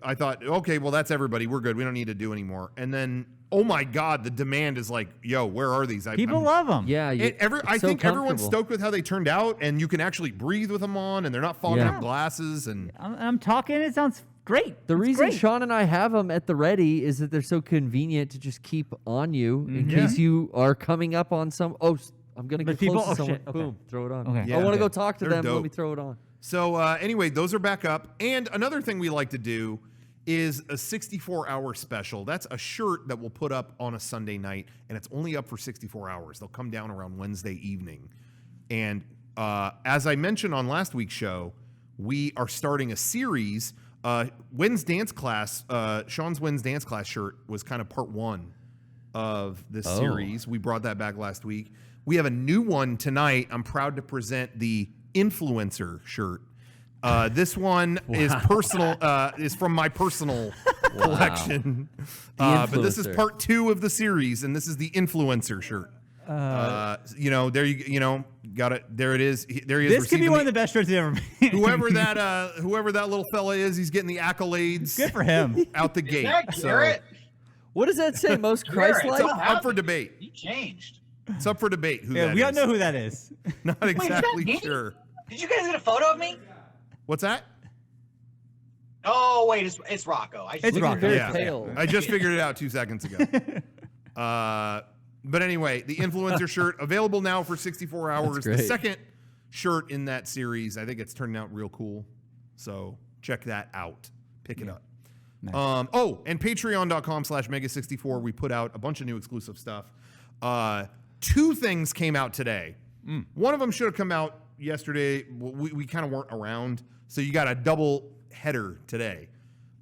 I thought, okay, well, that's everybody. We're good. We don't need to do anymore. And then, oh my God, the demand is like, yo, where are these? People love them. Yeah. I so think everyone's comfortable. stoked with how they turned out, and you can actually breathe with them on, and they're not fogging Yeah. up glasses. And I'm talking. It sounds great. The It's reason great. Shawn and I have them at the ready is that they're so convenient to just keep on you in Yeah. case you are coming up on some. Oh, I'm gonna But get close people- to oh, someone. shit, okay. Boom, throw it on. Okay. Yeah. I want to Okay. go talk to They're them. Let dope. me throw it on. so, anyway, those are back up. And another thing we like to do is a 64-hour special. That's a shirt that we'll put up on a Sunday night, and it's only up for 64 hours. They'll come down around Wednesday evening. And as I mentioned on last week's show, we are starting a series. Wynn's dance class, Shawn's Wynn's dance class shirt was kind of part one of this Oh. series. We brought that back last week. We have a new one tonight. I'm proud to present the influencer shirt. This one is personal. Is from my personal collection. But this is influencer. part two of the series, and this is the influencer shirt. There you got it. There it is. There he is. This could be receiving one of the best shirts you've ever made. whoever that little fella is. He's getting the accolades Good for him. out the gate. Is that So Garrett? What does that say? Most Garrett, Christ-like? it's up for debate. You changed. It's up for debate. Who Yeah, that we all is. know who that is. Not that exactly me? sure. Did you guys get a photo of me? What's that? Oh wait, it's Rocco. I just It's figured Rocco. it Very out. Yeah. pale. I just figured it out 2 seconds ago. But anyway, the influencer shirt available now for 64 hours. The great. second shirt in that series, I think it's turning out real cool. So check that out. Pick it up. Nice. And patreon.com/mega64. We put out a bunch of new exclusive stuff. 2 things came out today. One of them should have come out yesterday. We kind of weren't around. So you got a double header today.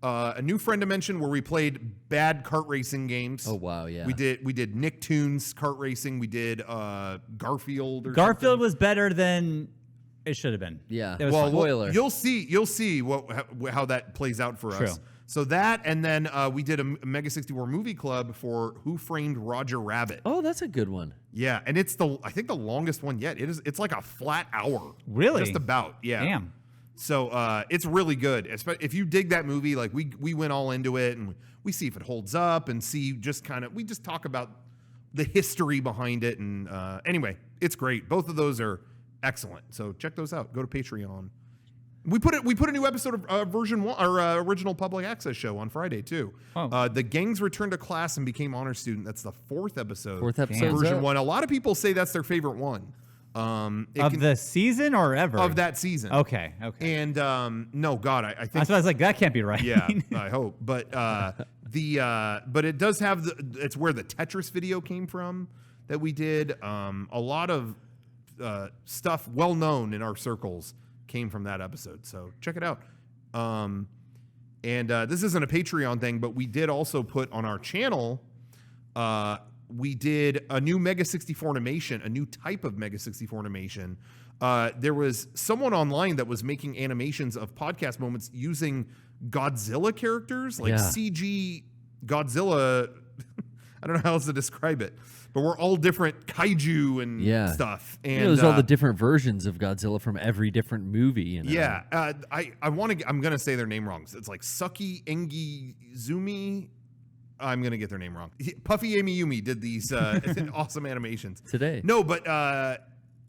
A new friend dimension where we played bad kart racing games. Oh wow, yeah. We did Nicktoons kart racing. We did Garfield. Garfield something. was better than it should have been. Yeah. It was Well, fun. spoiler. you'll see how that plays out for True. us. So that, and then we did a Mega64 movie club for Who Framed Roger Rabbit. Oh, that's a good one. Yeah, and it's I think the longest one yet. It's like a flat hour. Really? Just about. Yeah. Damn. So it's really good. If you dig that movie, like we went all into it, and we see if it holds up, and we just talk about the history behind it. And anyway, it's great. Both of those are excellent. So check those out. Go to Patreon. We put a new episode of version 1 or original public access show on Friday too. Oh. The gangs returned to class and became honor student. That's the 4th episode. 4th episode. Version 1. A lot of people say that's their favorite one. Of the season or ever? Of that season. Okay. And no, God, I think That's why I was like, that can't be right. yeah, I hope. But but it does have it's where the Tetris video came from that we did. A lot of stuff well known in our circles came from that episode. So check it out. And this isn't a Patreon thing, but we did also put on our channel. We did a new Mega64 animation, a new type of Mega64 animation. There was someone online that was making animations of podcast moments using Godzilla characters, like CG Godzilla. I don't know how else to describe it, but we're all different kaiju and stuff. And there's all the different versions of Godzilla from every different movie. You know? Yeah, I'm gonna say their name wrong. It's like Suki Engi Zumi. I'm gonna get their name wrong. Puffy Amy Yumi did these awesome animations today. No, but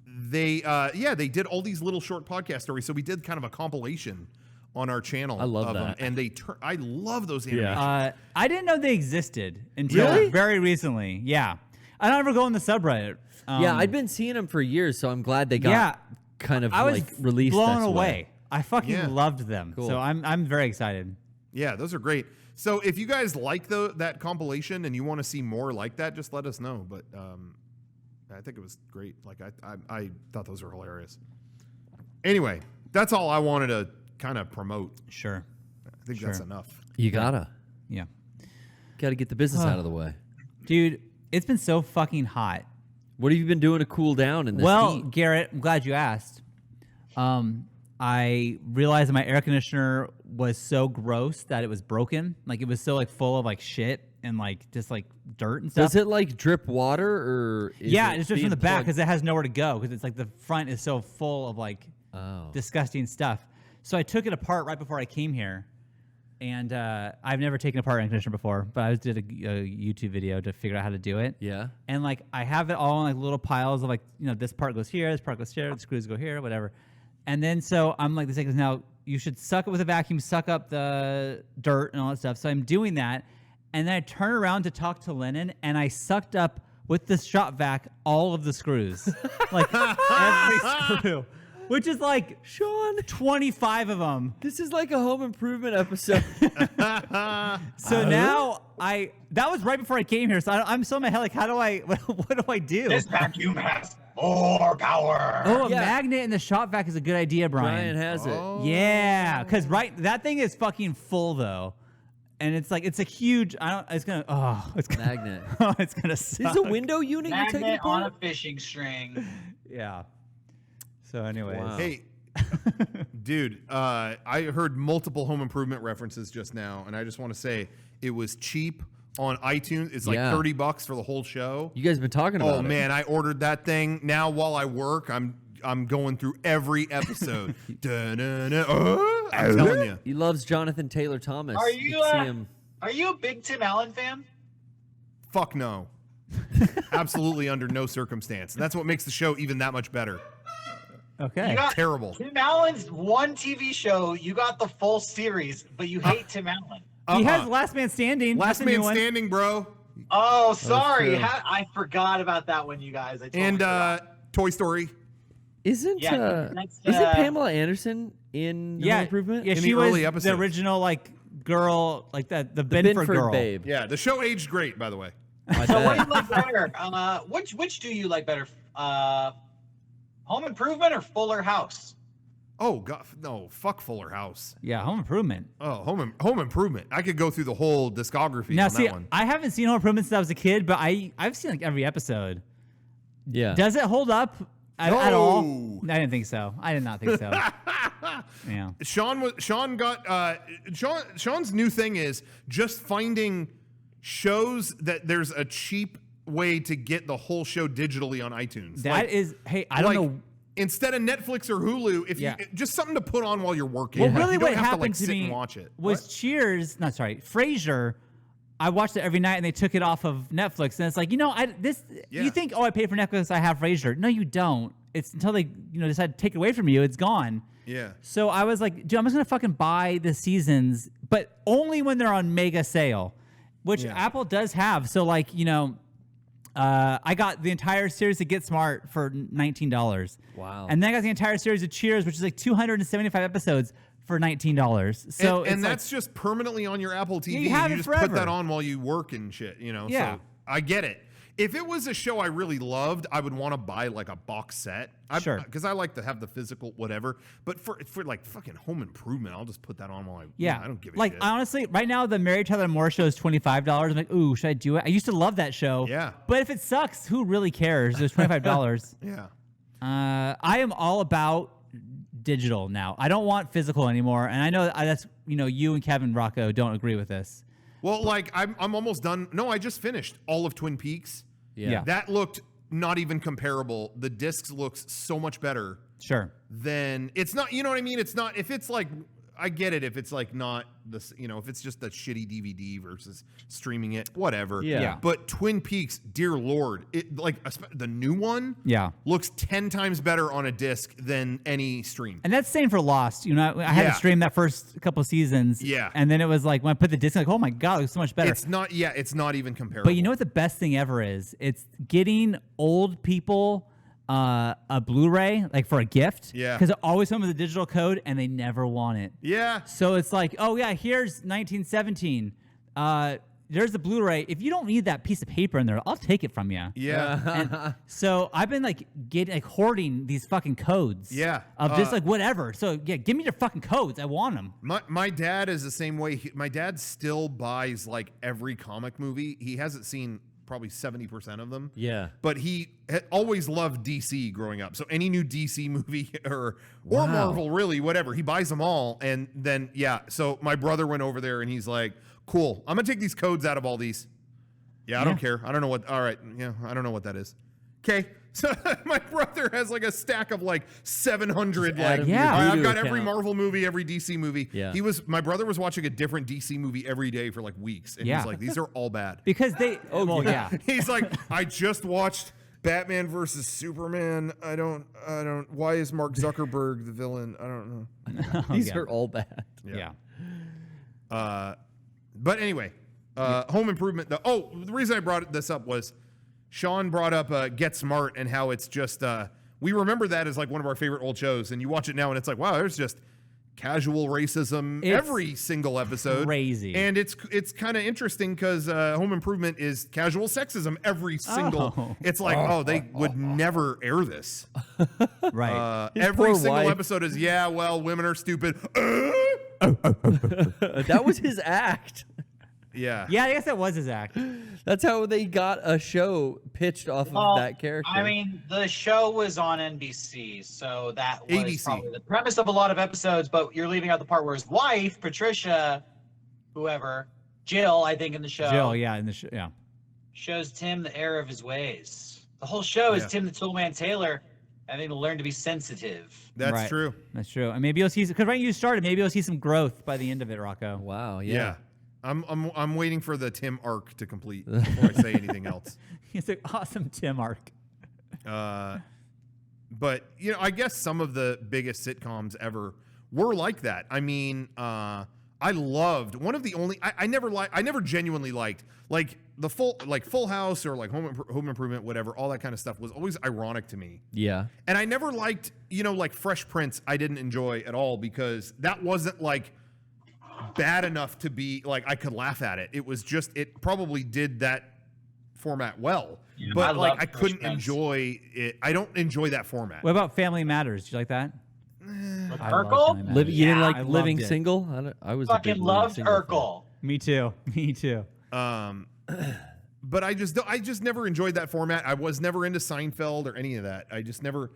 they did all these little short podcast stories. So we did kind of a compilation on our channel. I love that. them, and I love those animations. I didn't know they existed until very recently. Yeah, I don't ever go on the subreddit. Yeah, I'd been seeing them for years, so I'm glad they got kind of I was like released. blown this away. way. I fucking loved them. Cool. So I'm very excited. Yeah, those are great. So if you guys like that compilation and you want to see more like that, just let us know. But I think it was great. Like I thought those were hilarious. Anyway, that's all I wanted to kind of promote. Sure. I think that's enough. You gotta get the business out of the way, dude. It's been so fucking hot. What have you been doing to cool down in this heat? Garrett, I'm glad you asked. I realized that my air conditioner was so gross that it was broken. Like it was so like full of like shit and like just like dirt and stuff. Does it like drip water or? It's just from the back because it has nowhere to go because it's like the front is so full of like disgusting stuff. So I took it apart right before I came here, and I've never taken apart an air conditioner before, but I did a YouTube video to figure out how to do it. Yeah. And like I have it all in like little piles of like, you know, this part goes here, this part goes here, the screws go here, whatever. And then so I'm like, this is now you should suck it with a vacuum, suck up the dirt and all that stuff. So I'm doing that. And then I turn around to talk to Lennon and I sucked up with the shop vac all of the screws. Like every screw. Which is like, Shawn, 25 of them. This is like a home improvement episode. So now that was right before I came here. So I'm still in my head, like, how do what do I do? This vacuum has more power. Oh, a magnet in the shop vac is a good idea, Brian. Brian has it. Yeah, because that thing is fucking full though. And it's like, it's a huge, it's gonna Magnet. It's gonna suck. This is a window unit you're taking Magnet on apart? a fishing string. Yeah. So anyways. Wow. Hey, dude, I heard multiple home improvement references just now, and I just want to say it was cheap on iTunes. It's like $30 for the whole show. You guys have been talking about it. Oh man, I ordered that thing. Now while I work, I'm going through every episode. I'm telling you. He loves Jonathan Taylor Thomas. Are You you can see him. are you a big Tim Allen fan? Fuck no. Absolutely under no circumstance. And that's what makes the show even that much better. Okay. You got Terrible. Tim Allen's one TV show. You got the full series, but you hate Tim Allen. He has Last Man Standing. Last That's a new Man one. Standing, bro. Oh, sorry. true. I forgot about that one, you guys. I totally And forgot. Toy Story. Isn't Pamela Anderson in Home Improvement? Yeah, In she the was early the episodes. original like girl, like the The Binford girl. babe. Yeah, the show aged great, by the way. I So what do bet. you like better? Which do you like better? Home Improvement or Fuller House? Oh God, no! Fuck Fuller House. Yeah, Home Improvement. Oh, Home Improvement. I could go through the whole discography Now, on see, that one. I haven't seen Home Improvement since I was a kid, but I've seen like every episode. Yeah. Does it hold up at all? No. I didn't think so. I did not think so. Yeah. Sean's new thing is just finding shows that there's a cheap way to get the whole show digitally on iTunes. That is, hey, I don't know. Instead of Netflix or Hulu, if Yeah. you just something to put on while you're working. Well, really, you don't what have to happened like to sit me and watch it. was What? Cheers. Not sorry, Frasier. I watched it every night, and they took it off of Netflix. And it's like, Yeah. you think, oh, I paid for Netflix, I have Frasier. No, you don't. It's until they, decide to take it away from you, it's gone. Yeah. So I was like, dude, I'm just gonna fucking buy the seasons, but only when they're on mega sale, which Yeah. Apple does have. So like, I got the entire series of Get Smart for $19. Wow. And then I got the entire series of Cheers, which is like 275 episodes for $19. So and it's that's just permanently on your Apple TV. you have you it just put forever. that on while you work and shit, Yeah. So I get it. If it was a show I really loved, I would want to buy like a box set. Sure. Because I like to have the physical whatever. But for like fucking Home Improvement, I'll just put that on while I don't give a like shit. honestly, right now the Mary Tyler Moore show is $25. I'm like, ooh, should I do it? I used to love that show. Yeah. But if it sucks, who really cares? There's $25. Yeah. I am all about digital now. I don't want physical anymore, and I know that's you and Kevin Rocco don't agree with this. Well, like I'm almost done. No, I just finished all of Twin Peaks. Yeah. That looked not even comparable. The discs looks so much better Sure. than it's not. You know what I mean? It's not if it's like I get it if it's like not this. If it's just a shitty DVD versus streaming it, whatever. Yeah. But Twin Peaks, dear Lord, it like the new one. Yeah. Looks 10 times better on a disc than any stream. And that's same for Lost. I had to Yeah. stream that first couple of seasons. Yeah. And then it was like when I put the disc, like, oh my god, it looks so much better. It's not. Yeah, it's not even comparable. But you know what the best thing ever is? It's getting old people a Blu-ray like for a gift. Yeah. Because it always comes with a digital code and they never want it. Yeah. So it's like, oh yeah, here's 1917. There's the Blu-ray. If you don't need that piece of paper in there, I'll take it from you. Yeah. And so I've been hoarding these fucking codes. Yeah. Of just like whatever. So yeah, give me your fucking codes. I want them. My dad is the same way. My dad still buys like every comic movie. He hasn't seen probably 70% of them. Yeah. But he always loved DC growing up. So any new DC movie or Wow. Marvel, really, whatever, he buys them all. And then, yeah. So my brother went over there and he's like, cool, I'm going to take these codes out of all these. Yeah, I don't care. I don't know what. All right. Yeah, I don't know what that is. Okay. So my brother has like a stack of like 700. Just add Like, them to your Yeah. all right, I've Voodoo got every account. Marvel movie, every DC movie. Yeah. My brother was watching a different DC movie every day for like weeks. And Yeah. he's like, these are all bad. Because they yeah. He's like, I just watched Batman versus Superman. I don't, why is Mark Zuckerberg the villain? I don't know. These yeah. are all bad. Yeah. But anyway, Home Improvement. The reason I brought this up was Shawn brought up Get Smart and how it's just, we remember that as like one of our favorite old shows. And you watch it now and it's like, wow, there's just casual racism It's every single episode. crazy. And it's kind of interesting because Home Improvement is casual sexism every single. Oh. It's like, they would never air this. Right. His Every poor single wife. episode is, women are stupid. That was his act. Yeah. Yeah, I guess that was his act. That's how they got a show pitched off of Well, that character. I mean, the show was on NBC, so that was ABC. probably the premise of a lot of episodes, but you're leaving out the part where his wife, Patricia, whoever, Jill, I think in the show, Jill, yeah, in the show, yeah. shows Tim the error of his ways. The whole show is Yeah. Tim the Toolman Taylor having to learn to be sensitive. That's Right. true. That's true. And maybe you'll see, because right when you started, maybe you'll see some growth by the end of it, Rocco. wow. Yeah. Yeah. I'm waiting for the Tim arc to complete before I say anything else. It's an awesome Tim arc. But I guess some of the biggest sitcoms ever were like that. I mean, I I loved one of the only I never genuinely liked like the Full House or like Home Improvement, whatever, all that kind of stuff was always ironic to me. Yeah. And I never liked, like Fresh Prince, I didn't enjoy at all because that wasn't like bad enough to be like I could laugh at it. It was just it probably did that format well. Yeah, but like I Fresh couldn't Prince. enjoy it. I don't enjoy that format. What about Family Matters? Do you like that? With I love Urkel? Family Matters. You didn't I like loved Living it. Single? I was a big Fucking Living loved Single fan. Urkel. Me too. Me too. But I just never enjoyed that format. I was never into Seinfeld or any of that. I never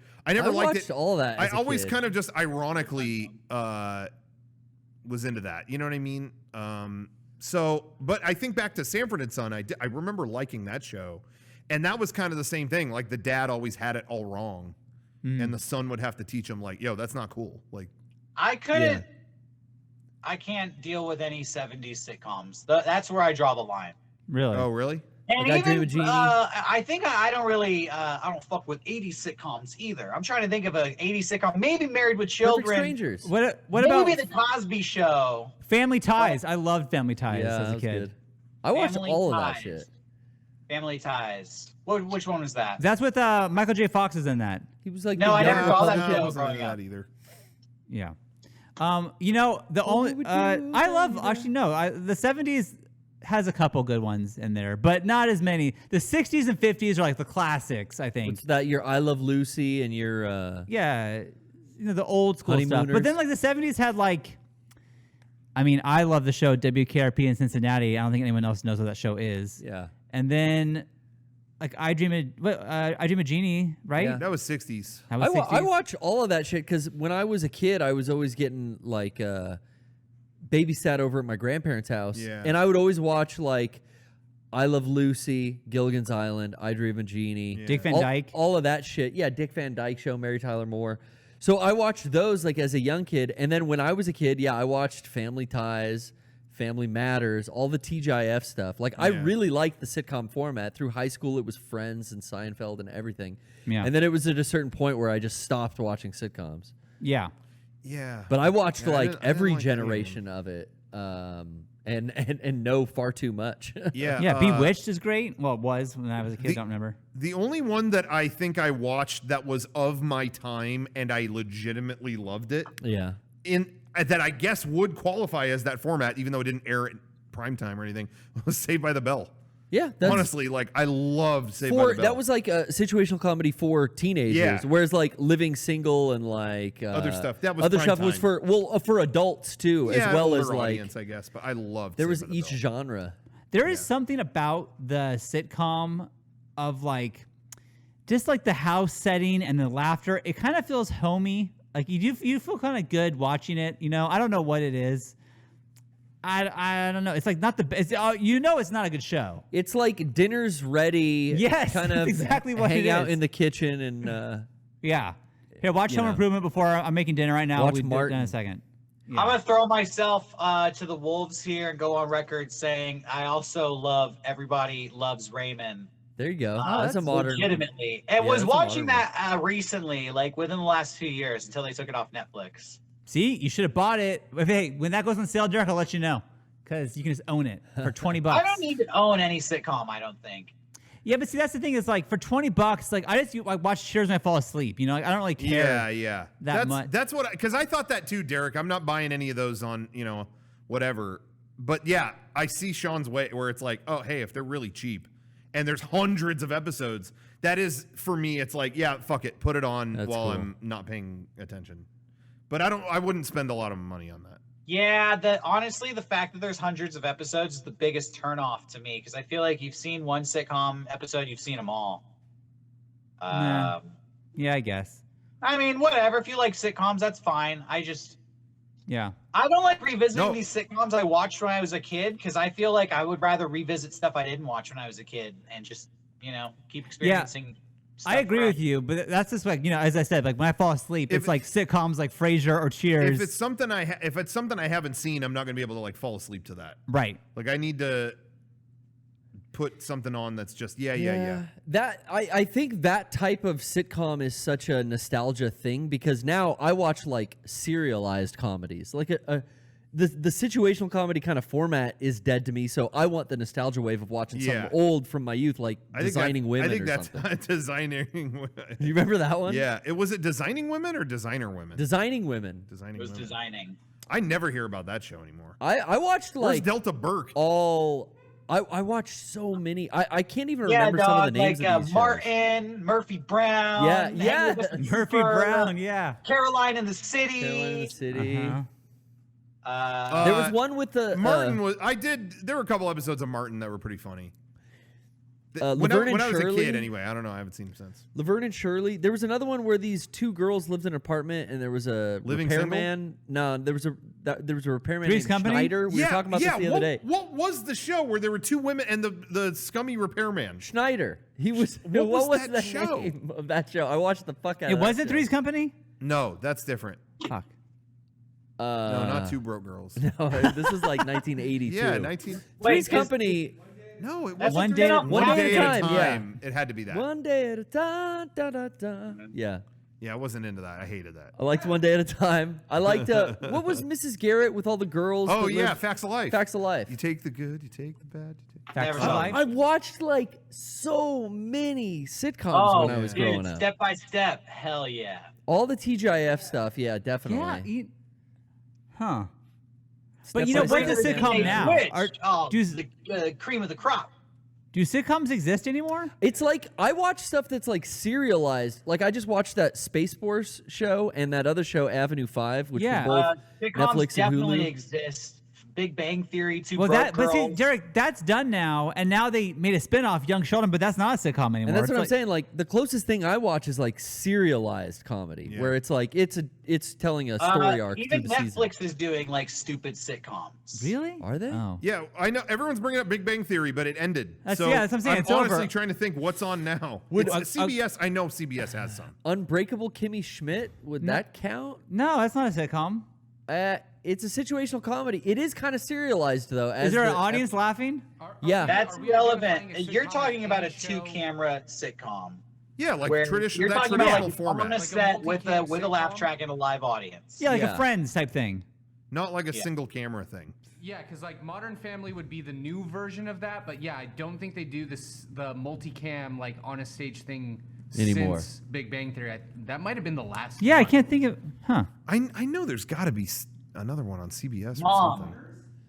liked watched it. all that I as a always kid. kind of just ironically was into that. You know what I mean? But I think back to Sanford and Son. I remember liking that show, and that was kind of the same thing. Like the dad always had it all wrong, and the son would have to teach him like, "Yo, that's not cool." Like I couldn't. I can't deal with any 70s sitcoms. That's where I draw the line. Really? oh really? And Like I Dream of Jeannie? I think I don't really, I don't fuck with 80s sitcoms either. I'm trying to think of an 80s sitcom. Maybe Married with Perfect Children. Strangers. What Maybe about The Cosby Show. Family Ties? I loved Family Ties Yeah, as that a was kid. good. I watched Family all of that Ties. shit. Family Ties. Which one was that? That's with Michael J. Fox is in that. He was like No, the I never young saw that Republican- show. I wasn't into growing up. that either. Yeah. The only would you I love do? actually no, the 70s has a couple good ones in there, but not as many. The 60s and 50s are like the classics, I think. What's that? Your I Love Lucy and your Yeah, the old school stuff. Honeymooners. But then like the 70s had like, I love the show WKRP in Cincinnati. I don't think anyone else knows what that show is. yeah. And then like I Dream of Jeannie, right? Yeah. That was 60s. That was I 60s. watch all of that shit because when I was a kid, I was always getting like babysat over at my grandparents' house, Yeah. and I would always watch like I Love Lucy, Gilligan's Island, I Dream of Jeannie, Dick Van all, Dyke. all of that shit. Yeah, Dick Van Dyke Show, Mary Tyler Moore. So I watched those like as a young kid, and then when I was a kid, I watched Family Ties, Family Matters, all the TGIF stuff. Like I Yeah. really liked the sitcom format. Through high school, it was Friends and Seinfeld and everything. Yeah. And then it was at a certain point where I just stopped watching sitcoms. Yeah. Yeah. But I watched Yeah, I like didn't- I didn't every like any of them. generation of it, and know far too much. Yeah. Yeah, Bewitched is great. Well, it was when I was a kid. I don't remember. The only one that I think I watched that was of my time and I legitimately loved it yeah. that I guess would qualify as that format, even though it didn't air at primetime or anything, was Saved by the Bell. Yeah. That's Honestly, like I loved Saved by for the Bell. that was like a situational comedy for teenagers, Yeah. whereas like Living Single and like Other stuff, that was other prime stuff was time. for adults too, yeah, as well older as like audience, I guess. But I loved. there Saved was by the each Bell. genre. There is something about the sitcom of like just like the house setting and the laughter. It kind of feels homey. Like you feel kind of good watching it. I don't know what it is. I don't know. It's like not the best. It's not a good show. It's like dinner's ready. Yes, kind that's of exactly what hang it out is. in the kitchen and Yeah. Here, watch You Home know. Improvement before I'm making dinner right now. Watch We'll do it in Martin. a second. Yeah. I'm gonna throw myself to the wolves here and go on record saying I also love Everybody Loves Raymond. there you go. That's a that's modern. Legitimately, and Yeah, was that's a watching modern that recently, like within the last few years, until they took it off Netflix. See, you should have bought it. Hey, when that goes on sale, Derek, I'll let you know because you can just own it for $20. I don't need to own any sitcom. I don't think. Yeah, but see, that's the thing is like for $20, like I watch Cheers when I fall asleep. Like, I don't really care. Yeah. that much. That's what because I thought that too, Derek. I'm not buying any of those on whatever. But yeah, I see Shawn's way where it's like, oh hey, if they're really cheap, and there's hundreds of episodes, that is for me. It's like yeah, fuck it, put it on That's while cool. I'm not paying attention. But I wouldn't spend a lot of money on that. Yeah, honestly, the fact that there's hundreds of episodes is the biggest turnoff to me because I feel like you've seen one sitcom episode, you've seen them all. Nah. Yeah, I guess. I mean, whatever. If you like sitcoms, that's fine. I don't like revisiting No. these sitcoms I watched when I was a kid because I feel like I would rather revisit stuff I didn't watch when I was a kid and just, keep experiencing stuff I agree from- with you, but that's just like as I said, like when I fall asleep, If it's like sitcoms like Frasier or Cheers. If it's something I haven't seen, I'm not gonna be able to like fall asleep to that. right. Like I need to put something on that's just yeah. That I think that type of sitcom is such a nostalgia thing because now I watch like serialized comedies. Like the situational comedy kind of format is dead to me. So I want the nostalgia wave of watching something old from my youth, like Designing Women. I think or that's something. Designing Women. You remember that one? Yeah. Was it Designing Women or Designer Women? Designing Women. Designing It was Women. designing. I never hear about that show anymore. I watched Where's like Delta Burke? all. I watched so many. I can't even Yeah, remember some of the names like of these shows. Martin, Murphy Brown. Yeah, Henry yeah. Western Murphy Spur, Brown, yeah. Caroline in the City. Carolina in the City. Uh-huh. There was one with the Martin was. There were a couple episodes of Martin that were pretty funny. When Laverne and I was a Shirley. kid, anyway. I don't know. I haven't seen him since. Laverne and Shirley. There was another one where these two girls lived in an apartment, and there was a Living repairman. No, there was a repairman Three's named Company? Schneider. We were talking about this the other day. What was the show where there were two women and the scummy repairman? Schneider. He was. What was was that the show? name of that show? I watched the fuck out It of that wasn't show. Three's Company? No, that's different. Fuck. No, not Two Broke Girls. No, this is like 1982. Yeah, 19. Three's Wait, Company. No, it That's wasn't. One day, One day at a time, yeah. It had to be that. One day at a time. Da, da, da. Yeah. Yeah, I wasn't into that. I hated that. I liked One Day at a Time. I liked what was Mrs. Garrett with all the girls? Oh that yeah, lived- Facts of Life. Facts of Life. You take the good, you take the bad. Facts Never of saw Life. I watched like so many sitcoms Oh, when I was dude, growing up. Step by Step. Hell yeah. All the TGIF stuff, yeah, definitely. Yeah. Huh. Step But you know, by what's a Step. sitcom They now? switched. do, The cream of the crop. do sitcoms exist anymore? It's like I watch stuff that's like serialized. Like I just watched that Space Force show and that other show Avenue 5, which Yeah. were both Sitcoms Netflix and definitely Hulu. exist. Big Bang Theory, Two Well, Broke but see, Girls. Derek, that's done now, and now they made a spin-off, Young Sheldon, but that's not a sitcom anymore. And that's It's what I'm like- saying. Like the closest thing I watch is like serialized comedy, Yeah. where it's like it's telling a story arc Even through the season. Netflix is doing like stupid sitcoms. Really? Are they? Oh. Yeah, I know everyone's bringing up Big Bang Theory, but it ended. That's- so yeah, that's what I'm saying, it's honestly over. trying to think what's on now. Would- It's CBS. I know CBS has some. Unbreakable Kimmy Schmidt, would that count? No, that's not a sitcom. It's a situational comedy. It is kind of serialized though. Is there an audience laughing? Yeah. That's Are we relevant. identifying a You're sitcom talking about a as show? two-camera sitcom. Yeah, like Where traditional you're that talking about traditional like format, on a Like a set with a multi-cam laugh sitcom? track and a live audience. Yeah, like Yeah. a Friends type thing. not like a Yeah. single camera thing. Yeah, because like Modern Family would be the new version of that, but yeah, I don't think they do the multicam like on a stage thing Anymore. since Big Bang Theory. That might have been the last. Yeah, I one. can't think of. Huh. I know there's got to be another one on CBS or Mom. something.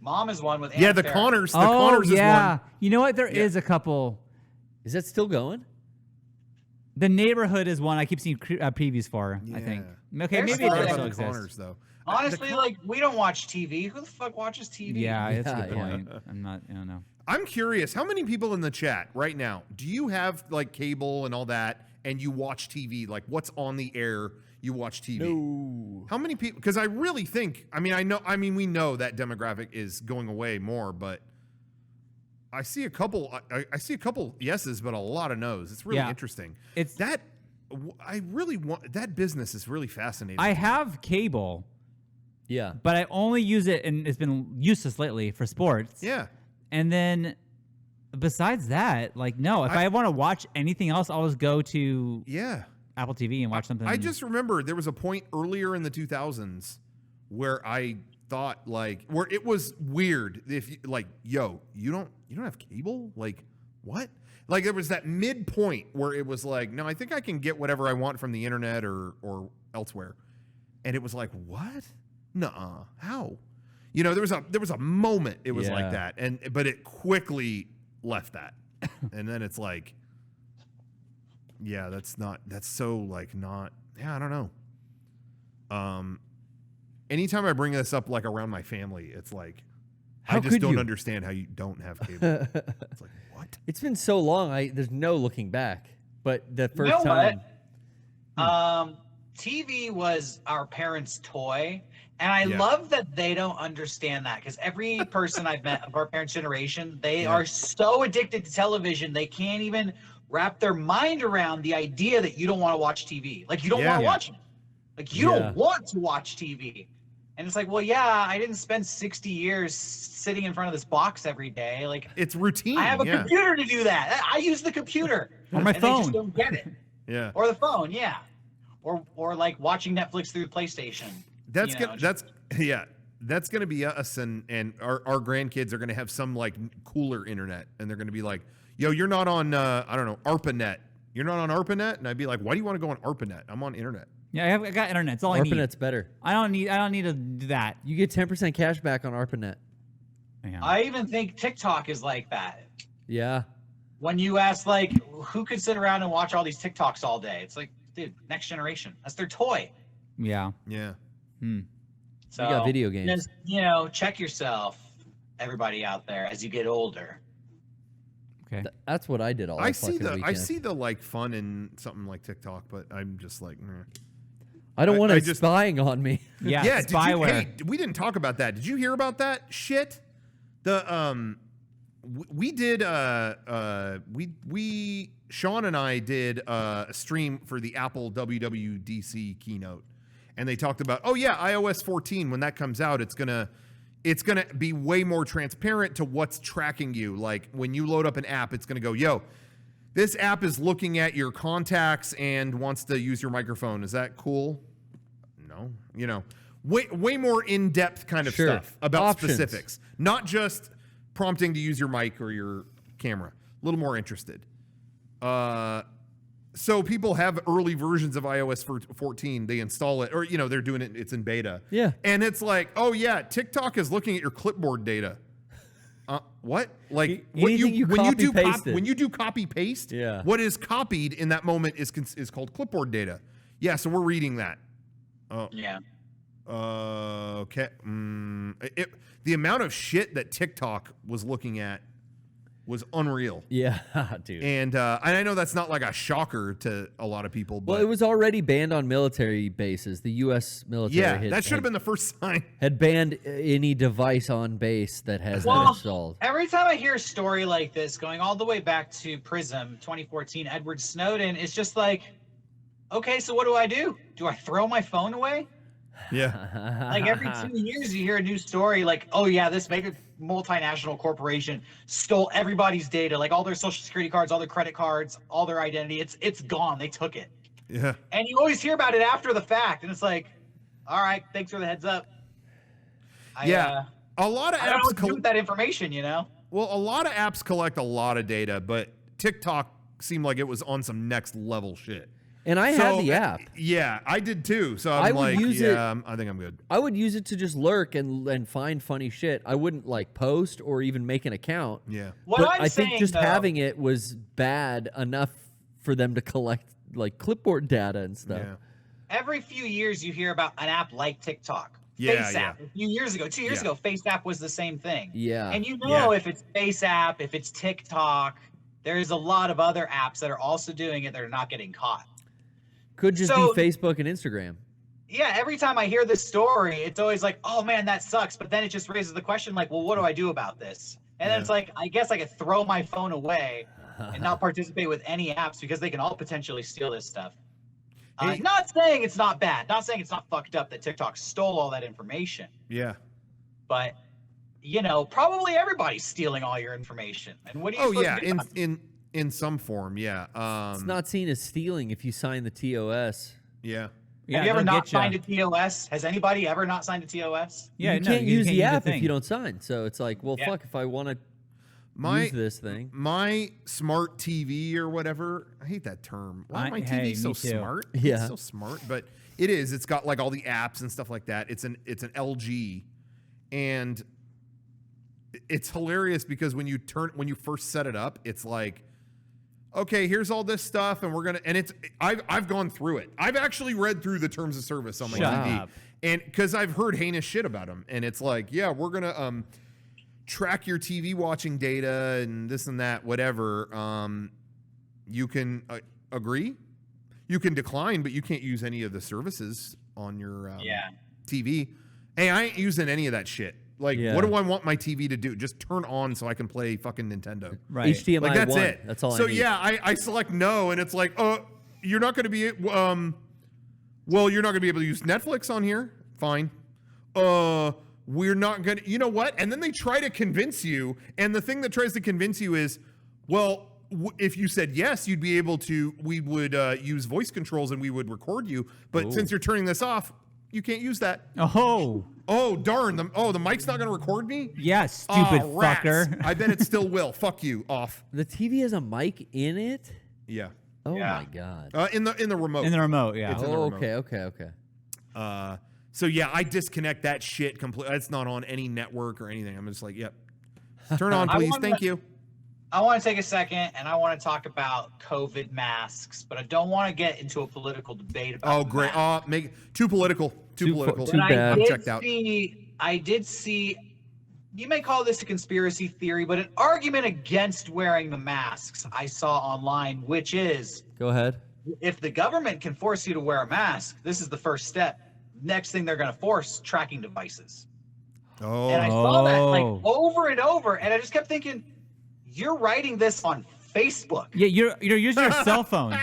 Mom is one with Yeah, Anna the Faris. Connors. The Oh Connors yeah. is one. You know what? There is a couple. Is that still going? The Neighborhood is one I keep seeing previews for. I think. Okay, There's maybe still it Forgot does about still the exist. Connors though. Honestly, like we don't watch TV. Who the fuck watches TV? Yeah, it's a Yeah, good yeah. point. I'm not. I don't know. I'm curious, how many people in the chat right now, do you have like cable and all that and you watch TV? Like what's on the air, you watch TV? No. How many people? Because I really think, we know that demographic is going away more, but I see a couple, I see a couple yeses, but a lot of no's. It's really Yeah. interesting. It's- that, I really want, that business is really fascinating. I have cable, Yeah. but I only use it, and it's been useless lately for sports. Yeah. And then, besides that, like, no. If I want to watch anything else, I'll just go to Yeah. Apple TV and watch something. I just remember there was a point earlier in the 2000s where I thought where it was weird if you, you don't have cable? Like what? Like there was that midpoint where it was like, no, I think I can get whatever I want from the internet or elsewhere. And it was like, what? Nuh-uh. How? There was a moment it was like Yeah. that, but it quickly left that. And then it's like, yeah, that's so not, yeah, I don't know. Anytime I bring this up around my family, it's like, I How just could don't you? understand how you don't have cable. It's like, what? It's been so long. There's no looking back. But the first know time. what? TV was our parents' toy, and I Yeah. love that they don't understand that because every person I've met of our parents' generation, they are so addicted to television they can't even wrap their mind around the idea that you don't want to watch TV. Like you don't Yeah. want to watch it. Like you Yeah. don't want to watch TV. And it's like, well, yeah, I didn't spend 60 years sitting in front of this box every day. Like It's routine. I have a yeah. computer to do that. I use the computer. Or my and They phone. just don't get it. Yeah. Or the phone, yeah. Or like watching Netflix through the PlayStation. That's you know, good. That's yeah. that's gonna be us, and our grandkids are gonna have some like cooler internet, and they're gonna be like, "Yo, you're not on I don't know, ARPANET. You're not on ARPANET," and I'd be like, "Why do you want to go on ARPANET? I'm on internet." Yeah, I got internet. That's all I need. ARPANET's better. I don't need to do that. You get 10% cash back on ARPANET. Yeah. I even think TikTok is like that. Yeah. When you ask, like, who could sit around and watch all these TikToks all day? It's like, dude, next generation. That's their toy. Yeah. Yeah. So You got video games. Just, check yourself, everybody out there, as you get older. Okay. That's what I did all I the see fucking the weekend. I see the like fun in something like TikTok, but I'm just like, meh. I don't want I it just- spying on me. Yeah. Yeah, Spyware. hey, we didn't talk about that. Did you hear about that shit? The we did we Shawn and I did a stream for the Apple WWDC keynote, and they talked about, oh yeah, iOS 14 when that comes out, it's gonna be way more transparent to what's tracking you. Like when you load up an app, it's gonna go, yo, this app is looking at your contacts and wants to use your microphone. Is that cool? No, way more in-depth kind of Sure. stuff about Options. specifics, not just prompting to use your mic or your camera. A little more interested. So people have early versions of iOS 14. They install it, or they're doing it. It's in beta. Yeah. And it's like, oh yeah, TikTok is looking at your clipboard data. What? Like what Anything you when you do copy-pasted. when you do copy paste? Yeah. What is copied in that moment is called clipboard data. Yeah. So we're reading that. Yeah. Okay. The amount of shit that TikTok was looking at was unreal. Yeah, dude. And I know that's not like a shocker to a lot of people, but Well, it was already banned on military bases. The U.S. military yeah, that should have been the first sign. had banned any device on base that has that Well, installed. every time I hear a story like this, going all the way back to Prism 2014, Edward Snowden, it's just like, okay, so what do I do? Do I throw my phone away? Yeah. Like every 2 years you hear a new story like, oh yeah, this mega multinational corporation stole everybody's data, like all their social security cards, all their credit cards, all their identity. It's gone. They took it. Yeah. And you always hear about it after the fact. And it's like, all right, thanks for the heads up. Yeah. A lot of I don't know apps what to do with that information, Well, a lot of apps collect a lot of data, but TikTok seemed like it was on some next level shit. And I had the app. Yeah, I did too. So I I'm would like, use yeah, it- I think I'm good. I would use it to just lurk and find funny shit. I wouldn't like post or even make an account. Yeah. What But I'm I think saying, just though, having it was bad enough for them to collect like clipboard data and stuff. Yeah. every few years you hear about an app like TikTok. Yeah, Face yeah. app. A few years ago, 2 years Yeah. ago, Face app was the same thing. Yeah. And you know, Yeah. if it's Face app, if it's TikTok, there's a lot of other apps that are also doing it that are not getting caught. Could just So- be Facebook and Instagram. Yeah, every time I hear this story, it's always like, oh man, that sucks. But then it just raises the question like, well, what do I do about this? And then Yeah. it's like, I guess I could throw my phone away and not participate with any apps because they can all potentially steal this stuff. Hey- Not saying it's not bad, not saying it's not fucked up that TikTok stole all that information, Yeah. but you know, probably everybody's stealing all your information. And what do you? Oh supposed yeah, to do about it? in some form, yeah. It's not seen as stealing if you sign the TOS. Yeah. Yeah, Have you ever they'll not get ya. signed a TOS? Has anybody ever not signed a TOS? Yeah, you no, can't use the app if thing. you don't sign. So it's like, well, Yeah. fuck, if I want to My use this thing. my smart TV or whatever. I hate that term. Why I- my hey, TV so me too. smart? Yeah. It's so smart, but it is. It's got like all the apps and stuff like that. It's an LG, and it's hilarious because when you first set it up, it's like, okay, here's all this stuff, and we're gonna. And it's I've gone through it. I've actually read through the terms of service on my Shut TV, up. and because I've heard heinous shit about them, and it's like, yeah, we're gonna track your TV watching data and this and that, whatever. You can agree, you can decline, but you can't use any of the services on your Yeah. TV. Hey, I ain't using any of that shit. Like, Yeah. what do I want my TV to do? Just turn on so I can play fucking Nintendo. Right. HDMI Like, that's 1. it. That's all so I need. yeah, I select no, and it's like, you're not going to be, well, you're not going to be able to use Netflix on here. Fine. We're not going to, you know what? And then they try to convince you, and the thing that tries to convince you is, well, if you said yes, you'd be able to, we would use voice controls and we would record you. But since you're turning this off, You can't use that. Oh, Darn. The mic's not going to record me? yeah, stupid Rats. fucker. I bet it still will. Fuck you. Off. The TV has a mic in it? Yeah. Oh Yeah. my god. In the remote. In the remote, yeah. It's in the Oh, remote. okay. So yeah, I disconnect that shit completely. It's not on any network or anything. I'm just like, yep. Turn on, please. Thank you. I want to take a second and I want to talk about COVID masks, but I don't want to get into a political debate about. Oh, great. masks. Make it too political. Too political. too bad. I'm checked out. I did see. You may call this a conspiracy theory, but an argument against wearing the masks I saw online, which is Go ahead. if the government can force you to wear a mask, this is the first step. Next thing they're going to force tracking devices. Oh. And I saw that like over and over, and I just kept thinking, you're writing this on Facebook. Yeah, you're using your cell phone.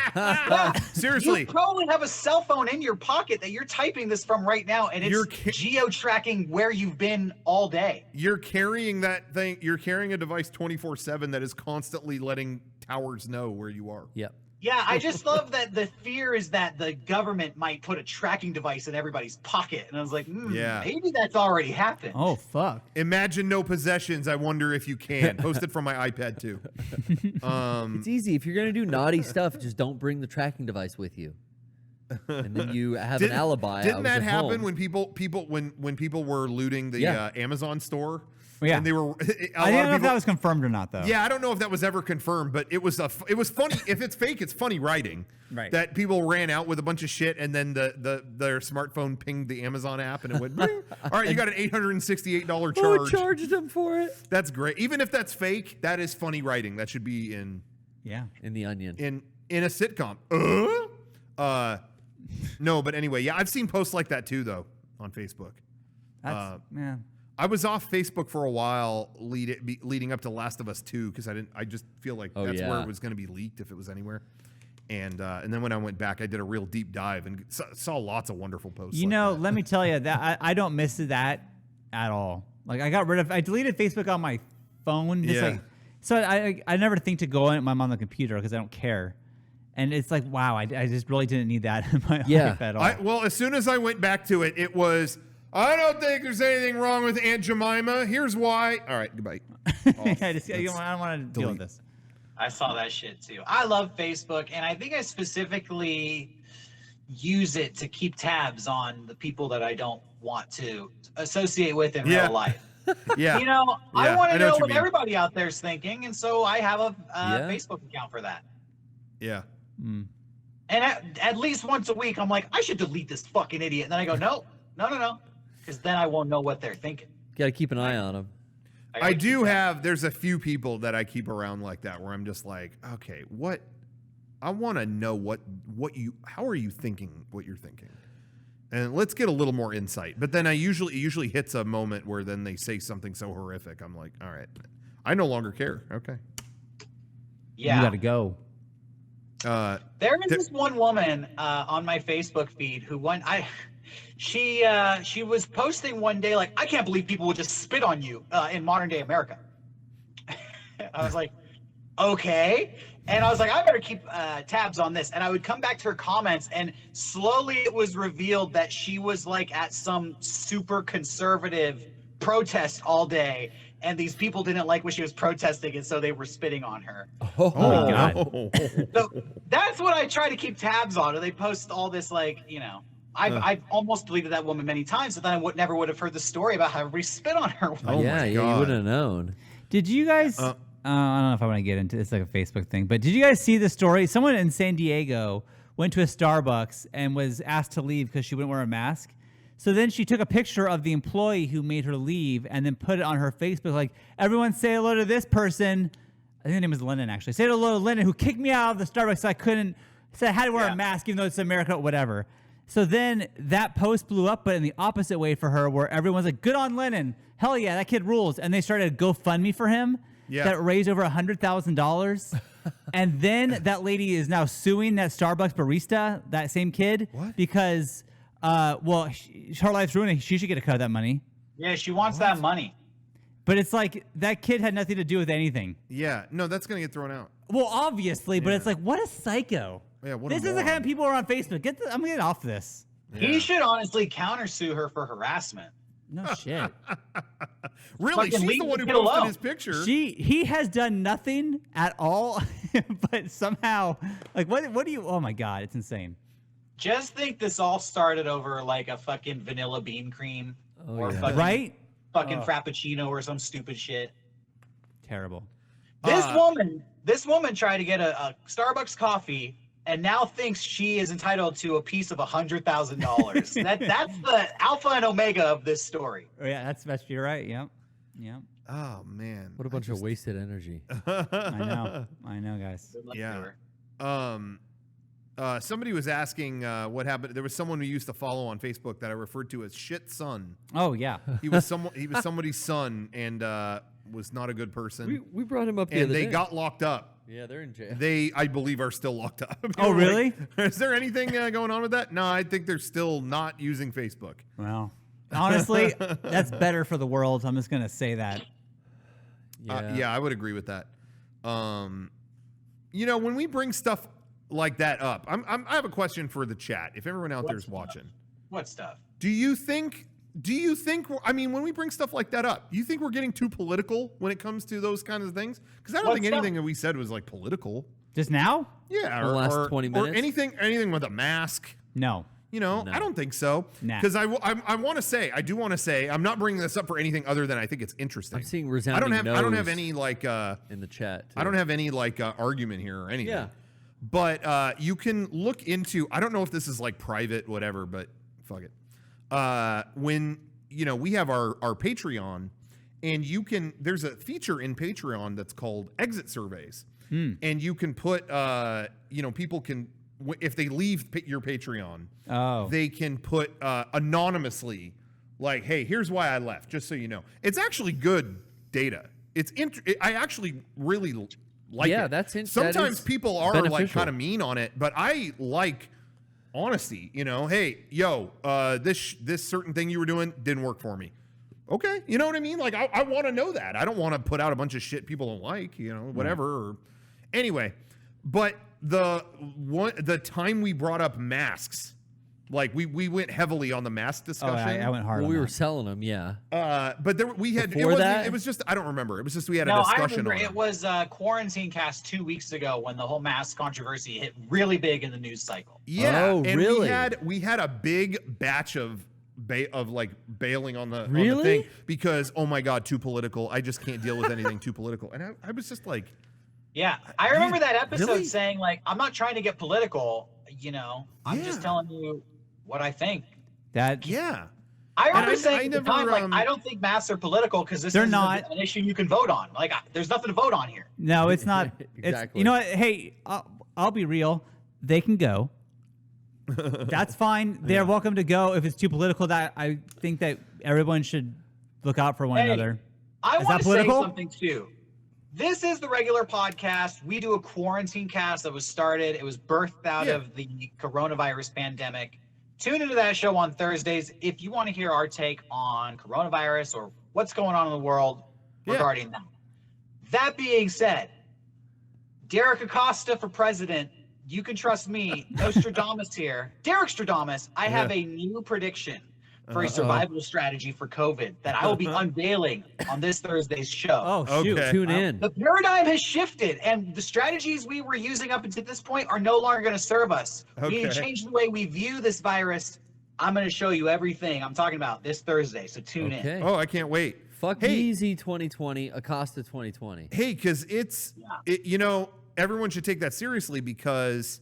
Seriously. You probably have a cell phone in your pocket that you're typing this from right now, and it's geo-tracking where you've been all day. You're carrying that thing. You're carrying a device 24/7 that is constantly letting towers know where you are. Yep. Yeah, I just love that the fear is that the government might put a tracking device in everybody's pocket. And I was like, Yeah. maybe that's already happened. Oh, fuck. Imagine no possessions. I wonder if you can. Post it from my iPad too. It's easy. If you're gonna do naughty stuff, just don't bring the tracking device with you. And then you have an alibi. Didn't that at happen home. when people were looting the Yeah. Amazon store? Yeah. And they were. I didn't know if that was confirmed or not, though. Yeah, I don't know if that was ever confirmed, but it was funny. If it's fake, it's funny writing. Right. That people ran out with a bunch of shit, and then their smartphone pinged the Amazon app, and it went. Bing. All right, you got an $868 charge. Oh, charged them for it. That's great. Even if that's fake, that is funny writing. That should be in In the Onion. in a sitcom. No, but anyway, yeah, I've seen posts like that too, though, on Facebook. That's, yeah. I was off Facebook for a while leading up to Last of Us 2 because I just feel like that's where it was going to be leaked if it was anywhere. And then when I went back, I did a real deep dive and saw lots of wonderful posts. You like know, that. let me tell you that I don't miss that at all. Like I deleted Facebook on my phone. Just Yeah. like, so I never think to go on it on the computer because I don't care. And it's like, wow, I just really didn't need that in my life at all. Well, as soon as I went back to it, it was, I don't think there's anything wrong with Aunt Jemima. Here's why. All right, goodbye. I don't want to deal with this. I saw that shit too. I love Facebook, and I think I specifically use it to keep tabs on the people that I don't want to associate with in real life. Yeah. You know, I want to know what you what mean. everybody out there is thinking, and so I have a Facebook account for that. Yeah. Mm. And at least once a week, I'm like, I should delete this fucking idiot. And then I go, no, because then I won't know what they're thinking. Got to keep an eye on them. I do have, there's a few people that I keep around like that where I'm just like, okay, I want to know how are you thinking what you're thinking? And let's get a little more insight. But then it usually hits a moment where then they say something so horrific. I'm like, all right, I no longer care. Okay. Yeah. You got to go. There is this one woman on my Facebook feed who she was posting one day like, I can't believe people would just spit on you in modern day America. I was like, okay. And I was like, I better keep tabs on this. And I would come back to her comments, and slowly it was revealed that she was like at some super conservative protest all day. And these people didn't like what she was protesting, and so they were spitting on her. Oh my God. So that's what I try to keep tabs on. They post all this, like, you know, I've almost deleted that woman many times, but then I never would have heard the story about how everybody spit on her. Oh yeah, my you God. wouldn't have known. Did you guys? I don't know if I want to get into it's like a Facebook thing, but did you guys see the story? Someone in San Diego went to a Starbucks and was asked to leave because she wouldn't wear a mask. So then she took a picture of the employee who made her leave and then put it on her Facebook, like, everyone say hello to this person. I think her name was Lennon, actually. Say hello to Lennon, who kicked me out of the Starbucks so I couldn't, said I had to wear a mask even though it's America, whatever. So then that post blew up, but in the opposite way for her, where everyone's like, good on Lennon. Hell yeah, that kid rules. And they started a GoFundMe for him that raised over $100,000. And then that lady is now suing that Starbucks barista, that same kid, because... her life's ruined. She should get a cut of that money. Yeah, she wants that money. But it's like that kid had nothing to do with anything. Yeah, no, that's gonna get thrown out. Well, obviously, but it's like, what a psycho. Yeah, what this a is the kind moron. of people who are on Facebook. I'm gonna get off this. He should honestly countersue her for harassment. No shit. Really, Fucking she's leave the one who the kid posted alone. his picture. He has done nothing at all, but somehow, like, what do you? Oh my god, it's insane. Just think this all started over like a fucking vanilla bean cream or yeah. fucking, Right? fucking frappuccino or some stupid shit. Terrible. This woman tried to get a Starbucks coffee and now thinks she is entitled to a piece of $100,000. That's the alpha and omega of this story. Oh, yeah, that's you're right. Yep. Yep. Oh man, What a bunch of wasted energy. I know, guys. Good luck Yeah. to her. Somebody was asking what happened. There was someone who used to follow on Facebook that I referred to as Shit Son. Oh yeah. He was somebody's son and was not a good person. We brought him up the and other they day. got locked up. Yeah, they're in jail. They, I believe, are still locked up. Oh, really? Is there anything going on with that? No, I think they're still not using Facebook. Well, honestly, that's better for the world. I'm just gonna say that. Yeah, I would agree with that. You know, when we bring stuff like that up, I have a question for the chat. If everyone out there is watching, What stuff? do you think? I mean, when we bring stuff like that up, do you think we're getting too political when it comes to those kinds of things? Because I don't What's think anything that? that we said was like political. Just now? Yeah, The last 20 minutes? or anything with a mask. No. You know, No. I don't think so. Nah. Because I want to say, I'm not bringing this up for anything other than I think it's interesting. I'm seeing I resounding don't have no's any like in the chat. I don't have any like argument here or anything. Yeah. But you can look into, I don't know if this is like private, whatever, but fuck it. When, you know, we have our Patreon, and there's a feature in Patreon that's called exit surveys. And you can put, you know, people can, if they leave your Patreon, they can put anonymously, like, hey, here's why I left, just so you know. It's actually good data. I actually really like it. Yeah, that Sometimes is people are like beneficial. kind of mean on it, but I like honesty. You know, hey, yo, this certain thing you were doing didn't work for me. Okay, you know what I mean? Like, I want to know that. I don't want to put out a bunch of shit people don't like, you know, whatever. Or anyway, but the time we brought up masks, like we went heavily on the mask discussion. I went hard. Well, on we were that. selling them, yeah. But we had Before that? it was just, I don't remember. It was just we had a No, I discussion remember on it was Quarantine Cast 2 weeks ago when the whole mask controversy hit really big in the news cycle. Yeah, Oh, and really? we had a big batch of like bailing on the Really? thing because, oh my god, too political. I just can't deal with anything too political. And I was just like, Yeah, I remember that episode really? saying like, I'm not trying to get political, you know, I'm just Yeah. telling you what I think. That yeah. I remember I saying at the never, time, like, I don't think masks are political because this They're is not. an issue you can vote on. Like, there's nothing to vote on here. no, it's not. It's, Exactly. you know what? Hey, I'll be real. They can go. That's fine. They're welcome to go. If it's too political, that I think that everyone should look out for one Hey, another. I Is want that to say political? something too. This is the regular podcast. We do a quarantine cast that was started. It was birthed out of the coronavirus pandemic. Tune into that show on Thursdays if you want to hear our take on coronavirus or what's going on in the world regarding that. That being said, Derek Acosta for president. You can trust me. Nostradamus here. Derek Stradamus, I have a new prediction for a survival strategy for COVID that I will be unveiling on this Thursday's show. Oh shoot! Okay. Tune in. The paradigm has shifted, and the strategies we were using up until this point are no longer going to serve us. We need to Okay. change the way we view this virus. I'm going to show you everything I'm talking about this Thursday, so tune in. Okay. Oh, I can't wait. Fuck Hey. Yeezy 2020, Acosta 2020. Hey, because you know, everyone should take that seriously because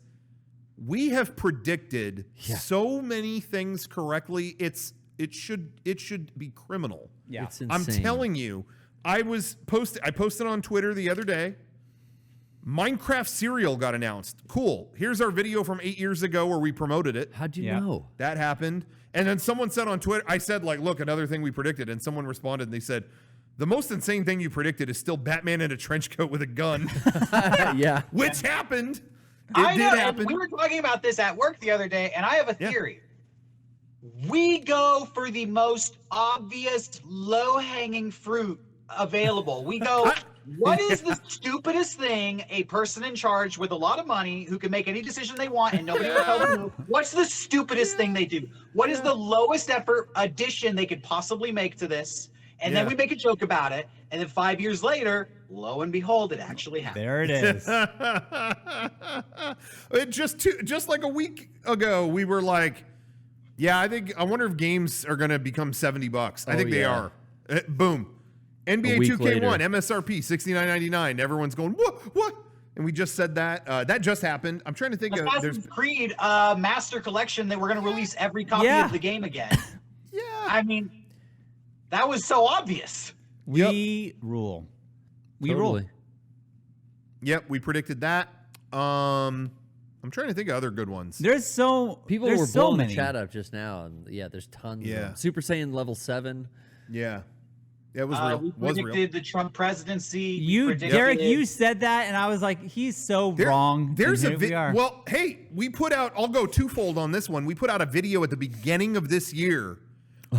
we have predicted so many things correctly. It should be criminal. Yeah. It's insane. I'm telling you, I posted on Twitter the other day. Minecraft cereal got announced. Cool. Here's our video from 8 years ago where we promoted it. How'd you Yeah. know? That happened. And then someone said on Twitter, I said, like, look, another thing we predicted. And someone responded and they said, the most insane thing you predicted is still Batman in a trench coat with a gun, Yeah. which happened. I It know, did and happen. we were talking about this at work the other day, and I have a Yeah. theory. We go for the most obvious, low-hanging fruit available. We go, What is the stupidest thing a person in charge with a lot of money who can make any decision they want and nobody will tell them no? What's the stupidest thing they do? What is the lowest effort addition they could possibly make to this? And then we make a joke about it, and then 5 years later, lo and behold, it actually happened. There it is. Just like a week ago, we were like, yeah, I wonder if games are going to become $70. I think they are. Boom. NBA 2K1 MSRP $69.99. Everyone's going, what? And we just said that. That just happened. I'm trying to think of Assassin's Creed Master Collection that we're going to release every copy of the game again. Yeah. I mean, that was so obvious. We rule. We rule. Yep, we predicted that. I'm trying to think of other good ones. People were so blowing many. the chat up just now, and there's tons. Yeah. Of them. Super Saiyan level 7. Yeah, it was real. We predicted the Trump presidency. Derek, you said that, and I was like, he's so wrong. There's and well, hey, we put out. I'll go twofold on this one. We put out a video at the beginning of this year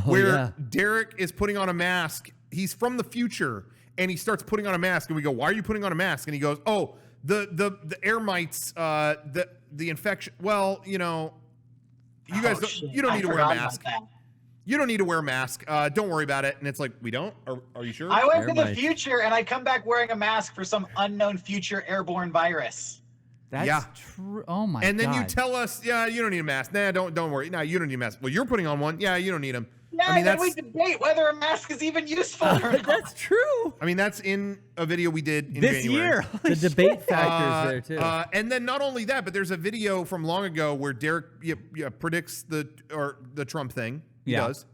where Derek is putting on a mask. He's from the future, and he starts putting on a mask, and we go, "Why are you putting on a mask?" And he goes, "Oh, the air mites, the infection. Well, you guys you don't need to wear a mask. You don't need to wear a mask. Don't worry about it." And it's like, we don't? Are you sure? I went to the future, and I come back wearing a mask for some unknown future airborne virus. That's true. Oh my god! And then you tell us, yeah, you don't need a mask. Nah, don't worry. Nah, you don't need a mask. Well, you're putting on one. Yeah, you don't need them. Yeah, I mean, then we debate whether a mask is even useful or not. That's true. I mean, that's in a video we did in this January. year. The debate factor is there too. And then not only that, but there's a video from long ago where Derek predicts the Trump thing. He does.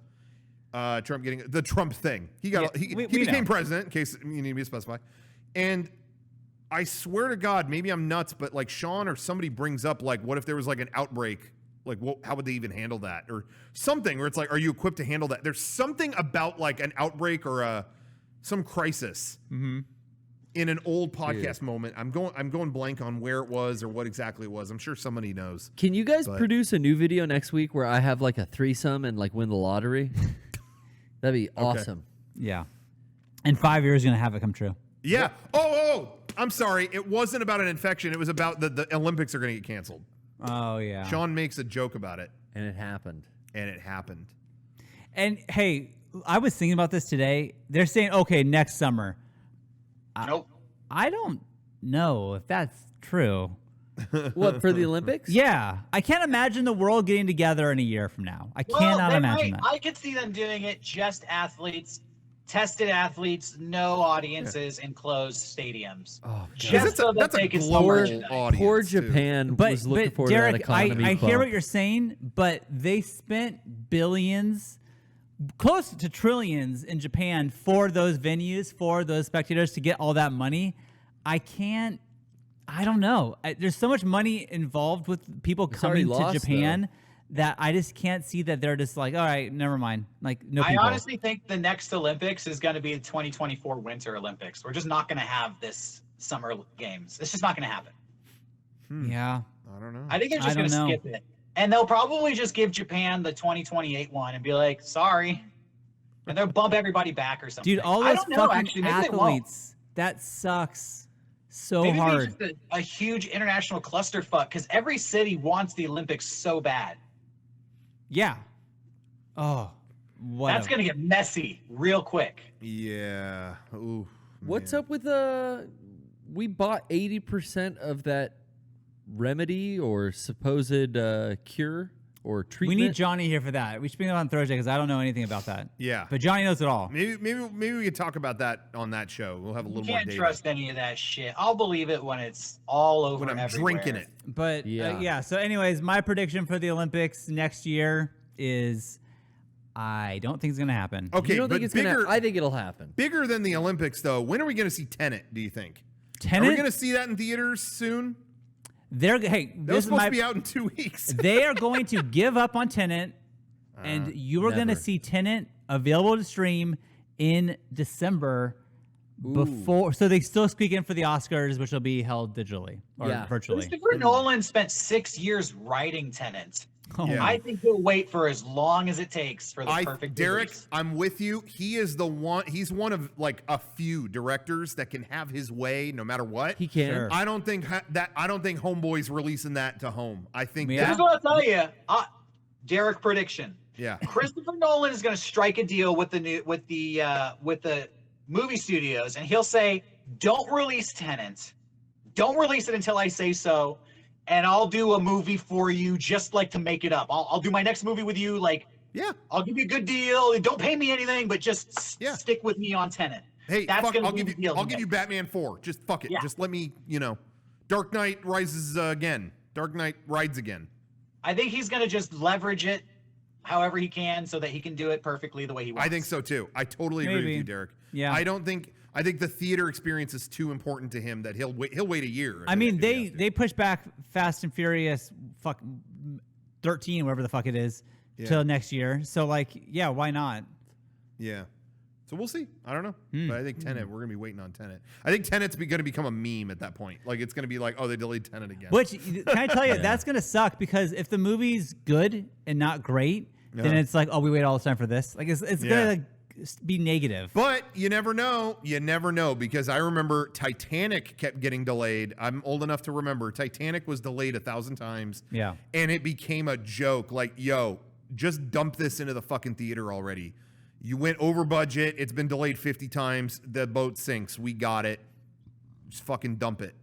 Trump getting the Trump thing. He became president, in case you need me to specify. And I swear to God, maybe I'm nuts, but like Shawn or somebody brings up like, what if there was like an outbreak? Like, how would they even handle that, or something? Where it's like, are you equipped to handle that? There's something about like an outbreak or some crisis in an old podcast moment. I'm going blank on where it was or what exactly it was. I'm sure somebody knows. Can you guys produce a new video next week where I have like a threesome and like win the lottery? That'd be awesome. Yeah. In 5 years, you're gonna have it come true. Yeah. Oh, I'm sorry. It wasn't about an infection. It was about the Olympics are going to get canceled. Oh yeah. Shawn makes a joke about it, and it happened. And hey, I was thinking about this today. They're saying, okay, next summer. Nope. I don't know if that's true. What, for the Olympics? Yeah. I can't imagine the world getting together in a year from now. I cannot imagine that. I could see them doing it just athletes, tested athletes, no audiences in closed stadiums. Oh, just so that they can Poor Japan was looking forward Derek, to that economy. I hear what you're saying, but they spent billions, close to trillions in Japan for those venues, for those spectators to get all that money. I don't know. There's so much money involved with people coming to Japan that I just can't see that they're just like, all right, never mind. Like, no people. I honestly think the next Olympics is going to be the 2024 Winter Olympics. We're just not going to have this summer games. It's just not going to happen. Yeah. I don't know. I think they're just going to skip it. And they'll probably just give Japan the 2028 one and be like, sorry. And they'll bump everybody back or something. Dude, all those fucking athletes, that sucks so Maybe hard. Maybe just a huge international clusterfuck because every city wants the Olympics so bad. Yeah. Oh, what? That's going to get messy real quick. Yeah. Ooh. What's up with we bought 80% of that remedy or supposed cure or treatment? We need Johnny here for that. We should bring him on Thursday because I don't know anything about that. Yeah. But Johnny knows it all. Maybe we could talk about that on that show. We'll have a little more data. You can't trust any of that shit. I'll believe it when it's all over when I'm everywhere. drinking it. But so anyways, my prediction for the Olympics next year is I don't think it's going to happen. Okay, you don't think it's bigger, I think it'll happen. Bigger than the Olympics, though. When are we going to see Tenet, do you think? Tenet? Are we going to see that in theaters soon? This is supposed to be out in 2 weeks. They are going to give up on Tenet, and you are going to see Tenet available to stream in December before. So they still squeak in for the Oscars, which will be held digitally or virtually. Christopher Nolan spent 6 years writing Tenet. Yeah. I think he'll wait for as long as it takes for the perfect Derek, release. I'm with you. He is the one. He's one of like a few directors that can have his way no matter what. He can. Sure. I don't think Homeboy's releasing that to home. I think Yeah. Here's what I'll tell you. Derek prediction. yeah. Christopher Nolan is going to strike a deal with the movie studios, and he'll say, "Don't release Tenet. Don't release it until I say so, and I'll do a movie for you, just like to make it up. I'll do my next movie with you. Like, Yeah. I'll give you a good deal. Don't pay me anything, but just Yeah. stick with me on Tenet." Hey, That's fuck, gonna I'll be give the you. deal I'll he give you makes. Batman 4. Just fuck it. Yeah. Just let me. Dark Knight rises again. Dark Knight rides again. I think he's going to just leverage it however he can so that he can do it perfectly the way he wants. I think so too. I totally agree with Maybe. you, Derek. Yeah. I think the theater experience is too important to him that he'll wait a year. I mean, if he has to. they pushed back Fast and Furious 13, whatever the fuck it is, till next year. So like, yeah, why not? Yeah. So we'll see. I don't know. But I think Tenet, we're going to be waiting on Tenet. I think Tenet's going to become a meme at that point. Like, it's going to be like, oh, they delayed Tenet again. Which, can I tell you, that's going to suck because if the movie's good and not great, then it's like, oh, we wait all this time for this. Like, it's going to like, be negative. But you never know. You never know because I remember Titanic kept getting delayed. I'm old enough to remember. Titanic was delayed 1,000 times. Yeah. And it became a joke. Like, yo, just dump this into the fucking theater already. You went over budget. It's been delayed 50 times. The boat sinks. We got it. Just fucking dump it.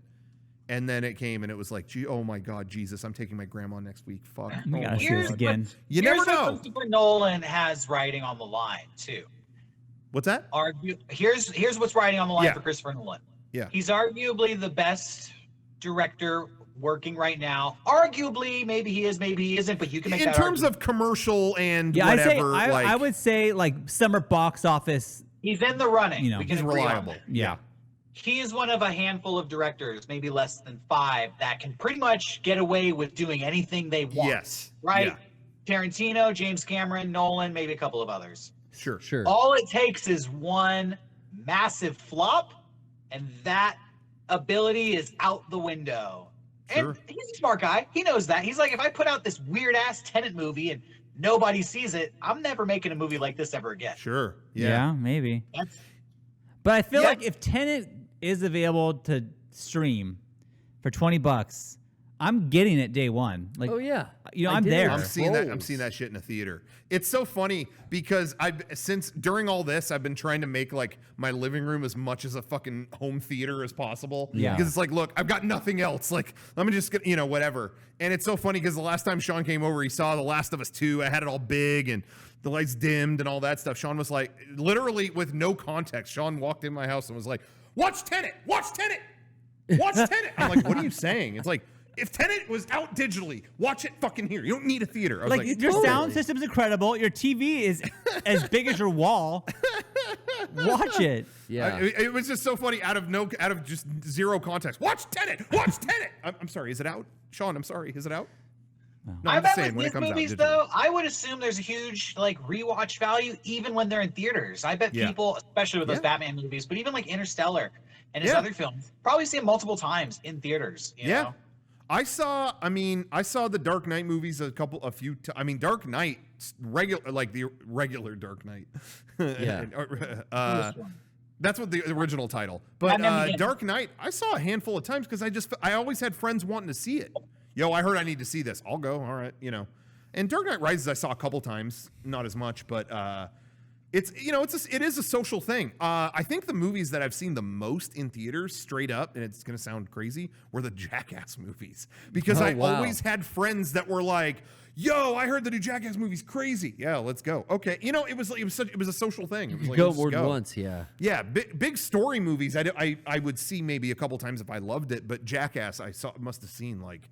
And then it came and it was like, gee, oh my God, Jesus, I'm taking my grandma next week. Fuck. We Oh gotta my see this God. again. You Here's never what know. Christopher Nolan has writing on the line too. What's that? Here's what's riding on the line Yeah. for Christopher Nolan. Yeah. He's arguably the best director working right now. Arguably, maybe he is, maybe he isn't, but you can make In that terms argument. of commercial and Yeah, whatever, I would say like summer box office. He's in the running. You know, we can he's agree on reliable. that. Yeah. He is one of a handful of directors, maybe less than 5, that can pretty much get away with doing anything they want. Yes. Right? Yeah. Tarantino, James Cameron, Nolan, maybe a couple of others. Sure. Sure. All it takes is one massive flop, and that ability is out the window. Sure. And he's a smart guy. He knows that. He's like, if I put out this weird ass Tenet movie and nobody sees it, I'm never making a movie like this ever again. Sure. Yeah, maybe. That's- But I feel Yeah. like if Tenet is available to stream for $20, I'm getting it day one. Like, Oh yeah. you know, I I'm did there. I'm seeing that. I'm Rolls. seeing that shit in a theater. It's so funny because since during all this, I've been trying to make like my living room as much as a fucking home theater as possible. Yeah. Because it's like, look, I've got nothing else. Like, let me just get, whatever. And it's so funny because the last time Shawn came over, he saw The Last of Us 2. I had it all big and the lights dimmed and all that stuff. Shawn was like, literally with no context, Shawn walked in my house and was like, "Watch Tenet. Watch Tenet. Watch Tenet." I'm like, "What are you saying?" It's like, if Tenet was out digitally, watch it fucking here. You don't need a theater. I was Like, like, your "Totally." sound system's incredible. Your TV is as big as your wall. Watch it. Yeah. It was just so funny out of just zero context. Watch Tenet. Watch Tenet. I'm sorry. Is it out, Shawn? I'm sorry. Is it out? No, I I'm just bet saying with when it these comes movies, out. digitally. though, I would assume there's a huge like rewatch value even when they're in theaters. I bet Yeah. people, especially with those Yeah. Batman movies, but even like Interstellar and his Yeah. other films, probably see them multiple times in theaters. You know? I saw the Dark Knight movies a few times. I mean, Dark Knight, the regular Dark Knight. Yeah. That's what the original title. But Batman Begins. Dark Knight, I saw a handful of times because I always had friends wanting to see it. Yo, I heard I need to see this. I'll go. All right, And Dark Knight Rises, I saw a couple times, not as much, but it is a social thing. I think the movies that I've seen the most in theaters, straight up, and it's gonna sound crazy, were the Jackass movies because Oh, I wow. always had friends that were like, "Yo, I heard the new Jackass movie's crazy. Yeah, let's go." Okay, it was a social thing. It was like, Go let's more than go. once, yeah. Yeah, big story movies. I would see maybe a couple times if I loved it, but Jackass must have seen like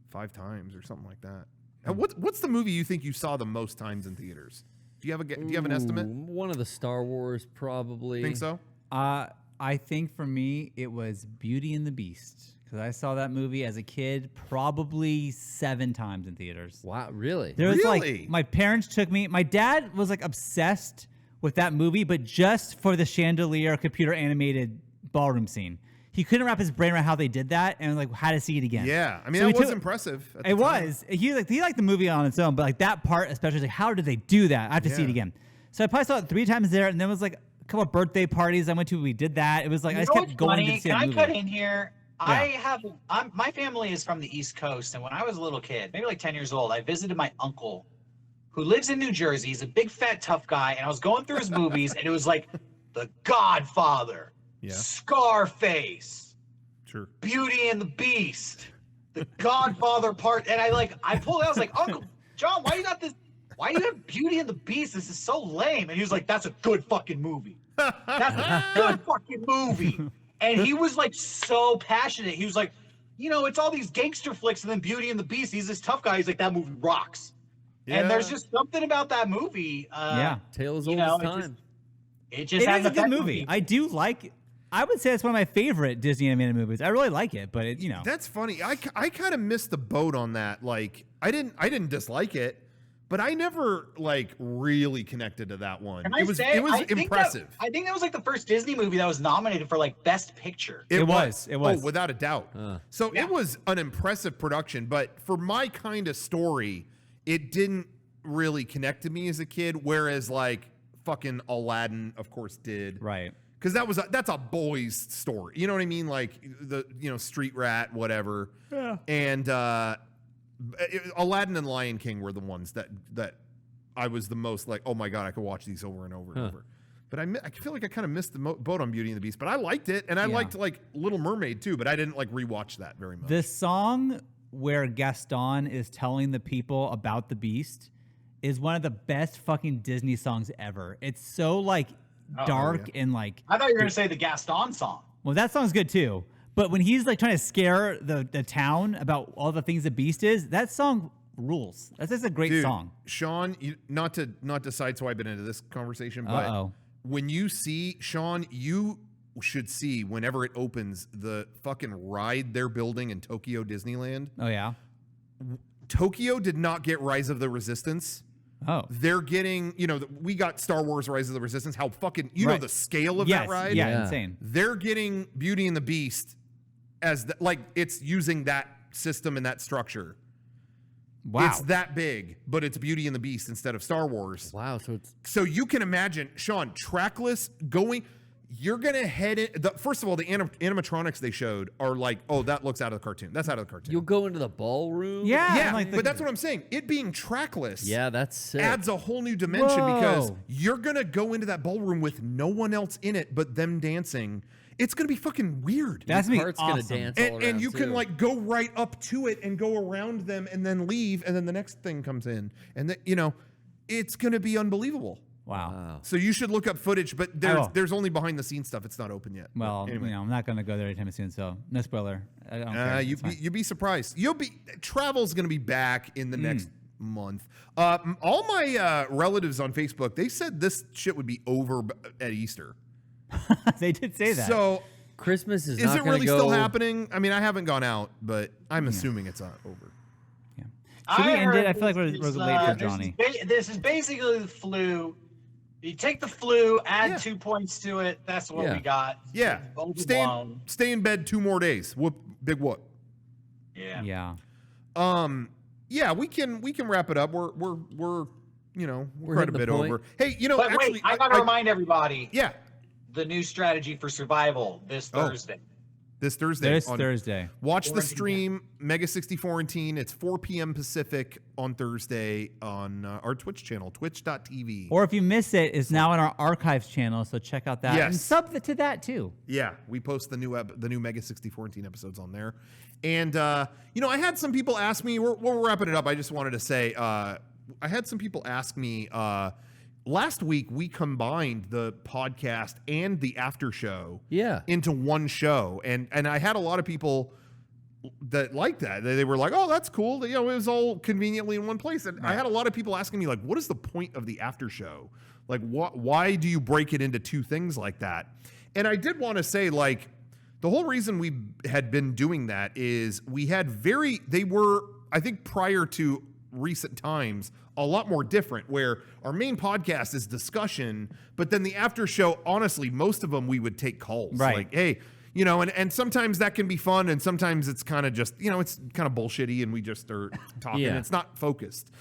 5 times or something like that. And what's the movie you think you saw the most times in theaters? Do you have an estimate? One of the Star Wars, probably. Think so? I think for me, it was Beauty and the Beast. Because I saw that movie as a kid probably 7 times in theaters. Wow, really? There was Really? like, my parents took me, my dad was like obsessed with that movie, but just for the chandelier computer animated ballroom scene. he couldn't wrap his brain around how they did that, and like had to see it again. Yeah, I mean, So that he was impressive. At the It time. was. He liked the movie on its own, but like that part especially, like how did they do that? I have to see it again. So I probably saw it 3 times there, and then it was like a couple of birthday parties I went to. We did that. It was like I just kept going to see Can the I movie. cut in here? My family is from the East Coast, and when I was a little kid, maybe like 10 years old, I visited my uncle who lives in New Jersey. He's a big, fat, tough guy, and I was going through his movies, and it was like The Godfather, Scarface, Sure. Beauty and the Beast, The Godfather part, and I pulled it. I was like, Uncle John, why you got this? Why do you have Beauty and the Beast? This is so lame. And he was like, that's a good fucking movie. That's a good fucking movie. And he was like so passionate. He was like, you know, it's all these gangster flicks and then Beauty and the Beast. He's this tough guy. He's like, that movie rocks. Yeah. And there's just something about that movie. Tale as you old know, as time. It just It has is a good effect on movie. me. I do like. I would say it's one of my favorite Disney animated movies. I really like it, but it, you know, That's funny. I kind of missed the boat on that. Like, I didn't dislike it, but I never like really connected to that one. Can I It was say, I think impressive. I think that was like the first Disney movie that was nominated for like Best Picture. It was. Oh, without a doubt. So Yeah. it was an impressive production, but for my kind of story, it didn't really connect to me as a kid. Whereas like fucking Aladdin, of course, did. right. Because that's a boy's story. You know what I mean? Like street rat, whatever. Yeah. And Aladdin and Lion King were the ones that I was the most like, oh my God, I could watch these over and over and over. But I feel like I kind of missed the boat on Beauty and the Beast. But I liked it, and I liked like Little Mermaid too. But I didn't like rewatch that very much. The song where Gaston is telling the people about the Beast is one of the best fucking Disney songs ever. It's so like dark and like. I thought you were going to say the Gaston song. Well, that song's good too. But when he's like trying to scare the town about all the things the Beast is, that song rules. That's just a great song. Shawn, not to sideswipe it into this conversation, but when you see Shawn, you should see whenever it opens the fucking ride they're building in Tokyo Disneyland. Oh yeah. Tokyo did not get Rise of the Resistance. Oh. They're getting, we got Star Wars Rise of the Resistance. How fucking, know the scale of that ride? Yeah, insane. They're getting Beauty and the Beast as it's using that system and that structure. Wow. It's that big, but it's Beauty and the Beast instead of Star Wars. Wow. So you can imagine, Shawn, trackless going. You're going to head in. First of all, the animatronics they showed are like, oh, that looks out of the cartoon. That's out of the cartoon. You'll go into the ballroom? Yeah. But that's what I'm saying. It being trackless that's sick. adds a whole new dimension because you're going to go into that ballroom with no one else in it but them dancing. It's going to be fucking weird. That's me. Cart's gonna dance all around and you can too. like go right up to it and go around them and then leave and then the next thing comes in. And it's going to be unbelievable. Wow. So you should look up footage, but there's only behind the scenes stuff. It's not open yet. Well, But anyway. I'm not going to go there anytime soon, so no spoiler. I don't care. You'd be surprised. Travel's going to be back in the next month. All my relatives on Facebook, they said this shit would be over at Easter. They did say that. So Christmas is is not it gonna really go... still happening? I mean, I haven't gone out, but I'm assuming it's not over. Should we end it? I heard feel like we're late for Johnny. This is basically the flu. You take the flu, add 2 points to it. That's what we got. Yeah. Stay in bed 2 more days. Whoop, big whoop. Yeah. Yeah. Yeah, we can wrap it up. We're quite a hitting the bit point. over. Hey, But actually, wait, I got to remind everybody. Yeah. The new strategy for survival this Thursday. This Thursday. Thursday. Watch the stream, Mega64 and Teen. It's 4 p.m. Pacific on Thursday on our Twitch channel, twitch.tv. Or if you miss it, it's now on our archives channel, so check out that. Yes. And sub to that too. Yeah, we post the new Mega64 and Teen episodes on there. And, I had some people ask me, we're wrapping it up. I just wanted to say, I had some people ask me, last week we combined the podcast and the after show into one show. And I had a lot of people that liked that. They were like, oh, that's cool. It was all conveniently in one place. And I had a lot of people asking me, like, what is the point of the after show? Like, why do you break it into 2 things like that? And I did want to say, like, the whole reason we had been doing that is they were, I think prior to recent times, a lot more different, where our main podcast is discussion, but then the after show, honestly, most of them we would take calls. Right. Like, hey, you know, and sometimes that can be fun, and sometimes it's kind of just, you know, it's kind of bullshitty, and we just are talking. Yeah. It's not focused.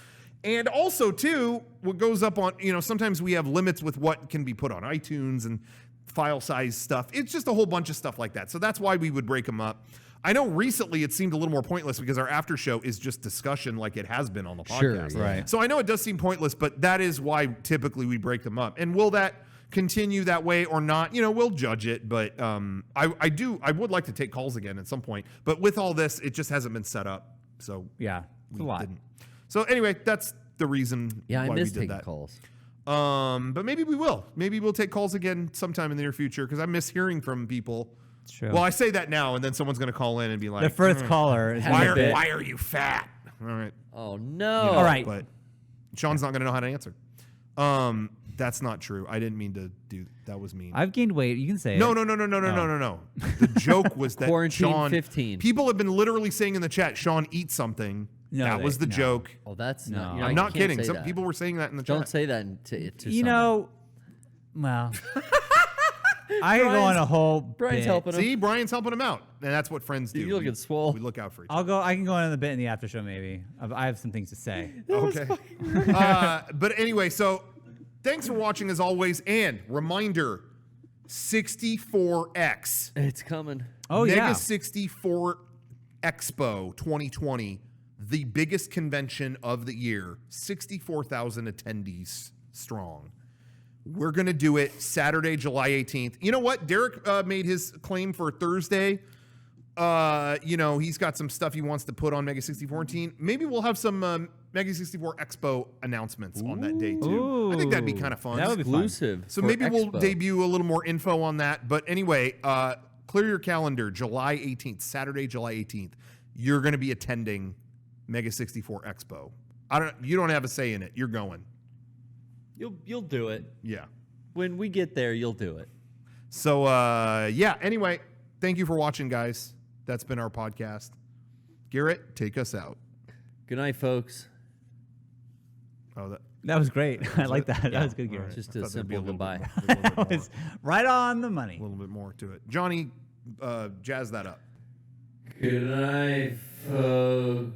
And also, too, what goes up on, you know, sometimes we have limits with what can be put on iTunes and file size stuff. It's just a whole bunch of stuff like that. So that's why we would break them up. I know recently it seemed a little more pointless because our after show is just discussion like it has been on the podcast. Sure, right. So I know it does seem pointless, but that is why typically we break them up. And will that continue that way or not? You know, we'll judge it. But I would like to take calls again at some point. But with all this, it just hasn't been set up. So Yeah, it's a lot. didn't. So anyway, that's the reason Yeah, I why miss we did taking that. calls. But maybe we will. Maybe we'll take calls again sometime in the near future because I miss hearing from people. It's true. Well, I say that now, and then someone's going to call in and be like, the first caller is why, a bit- why are you fat? All right. Oh no! All right. But Sean's not going to know how to answer. That's not true. I didn't mean to do that. Was mean. I've gained weight. You can say No. it. The joke was that Quarantine Sean. 15. People have been literally saying in the chat, Sean, eat something. No, that was the no. joke. Oh, that's No. not. you know, I'm you not can't kidding. say Some that. people were saying that in the Don't chat. say that to You someone. know, well, I could go on a whole. Brian's bit. helping him. See, Brian's helping him out, and that's what friends do. You're looking We- swole. We look out for each I'll go. I can go on the bit in the after show. Maybe I have some things to say. Okay. But anyway, so thanks for watching as always. And reminder, 64X. It's coming. Oh Mega yeah. 64 Expo 2020, the biggest convention of the year, 64,000 attendees strong. We're going to do it Saturday, July 18th. You know what? Derek made his claim for Thursday. You know, he's got some stuff he wants to put on Mega 64 team. Maybe we'll have some Mega 64 Expo announcements on that day too. I think that'd be kind of fun. That would be fun. Exclusive. So for maybe we'll Expo. debut a little more info on that. But anyway, clear your calendar, July 18th, Saturday, July 18th. You're going to be attending Mega 64 Expo. You don't have a say in it. You're going. You'll do it. Yeah. When we get there, you'll do it. So yeah, anyway, thank you for watching, guys. That's been our podcast. Garrett, take us out. Good night, folks. Oh, That was great. I like that. Yeah. That was good, all Garrett. right. Just I a thought there'd be simple little bit goodbye. more- a little bit That more. was right on the money. A little bit more to it. Johnny, jazz that up. Good night, folks.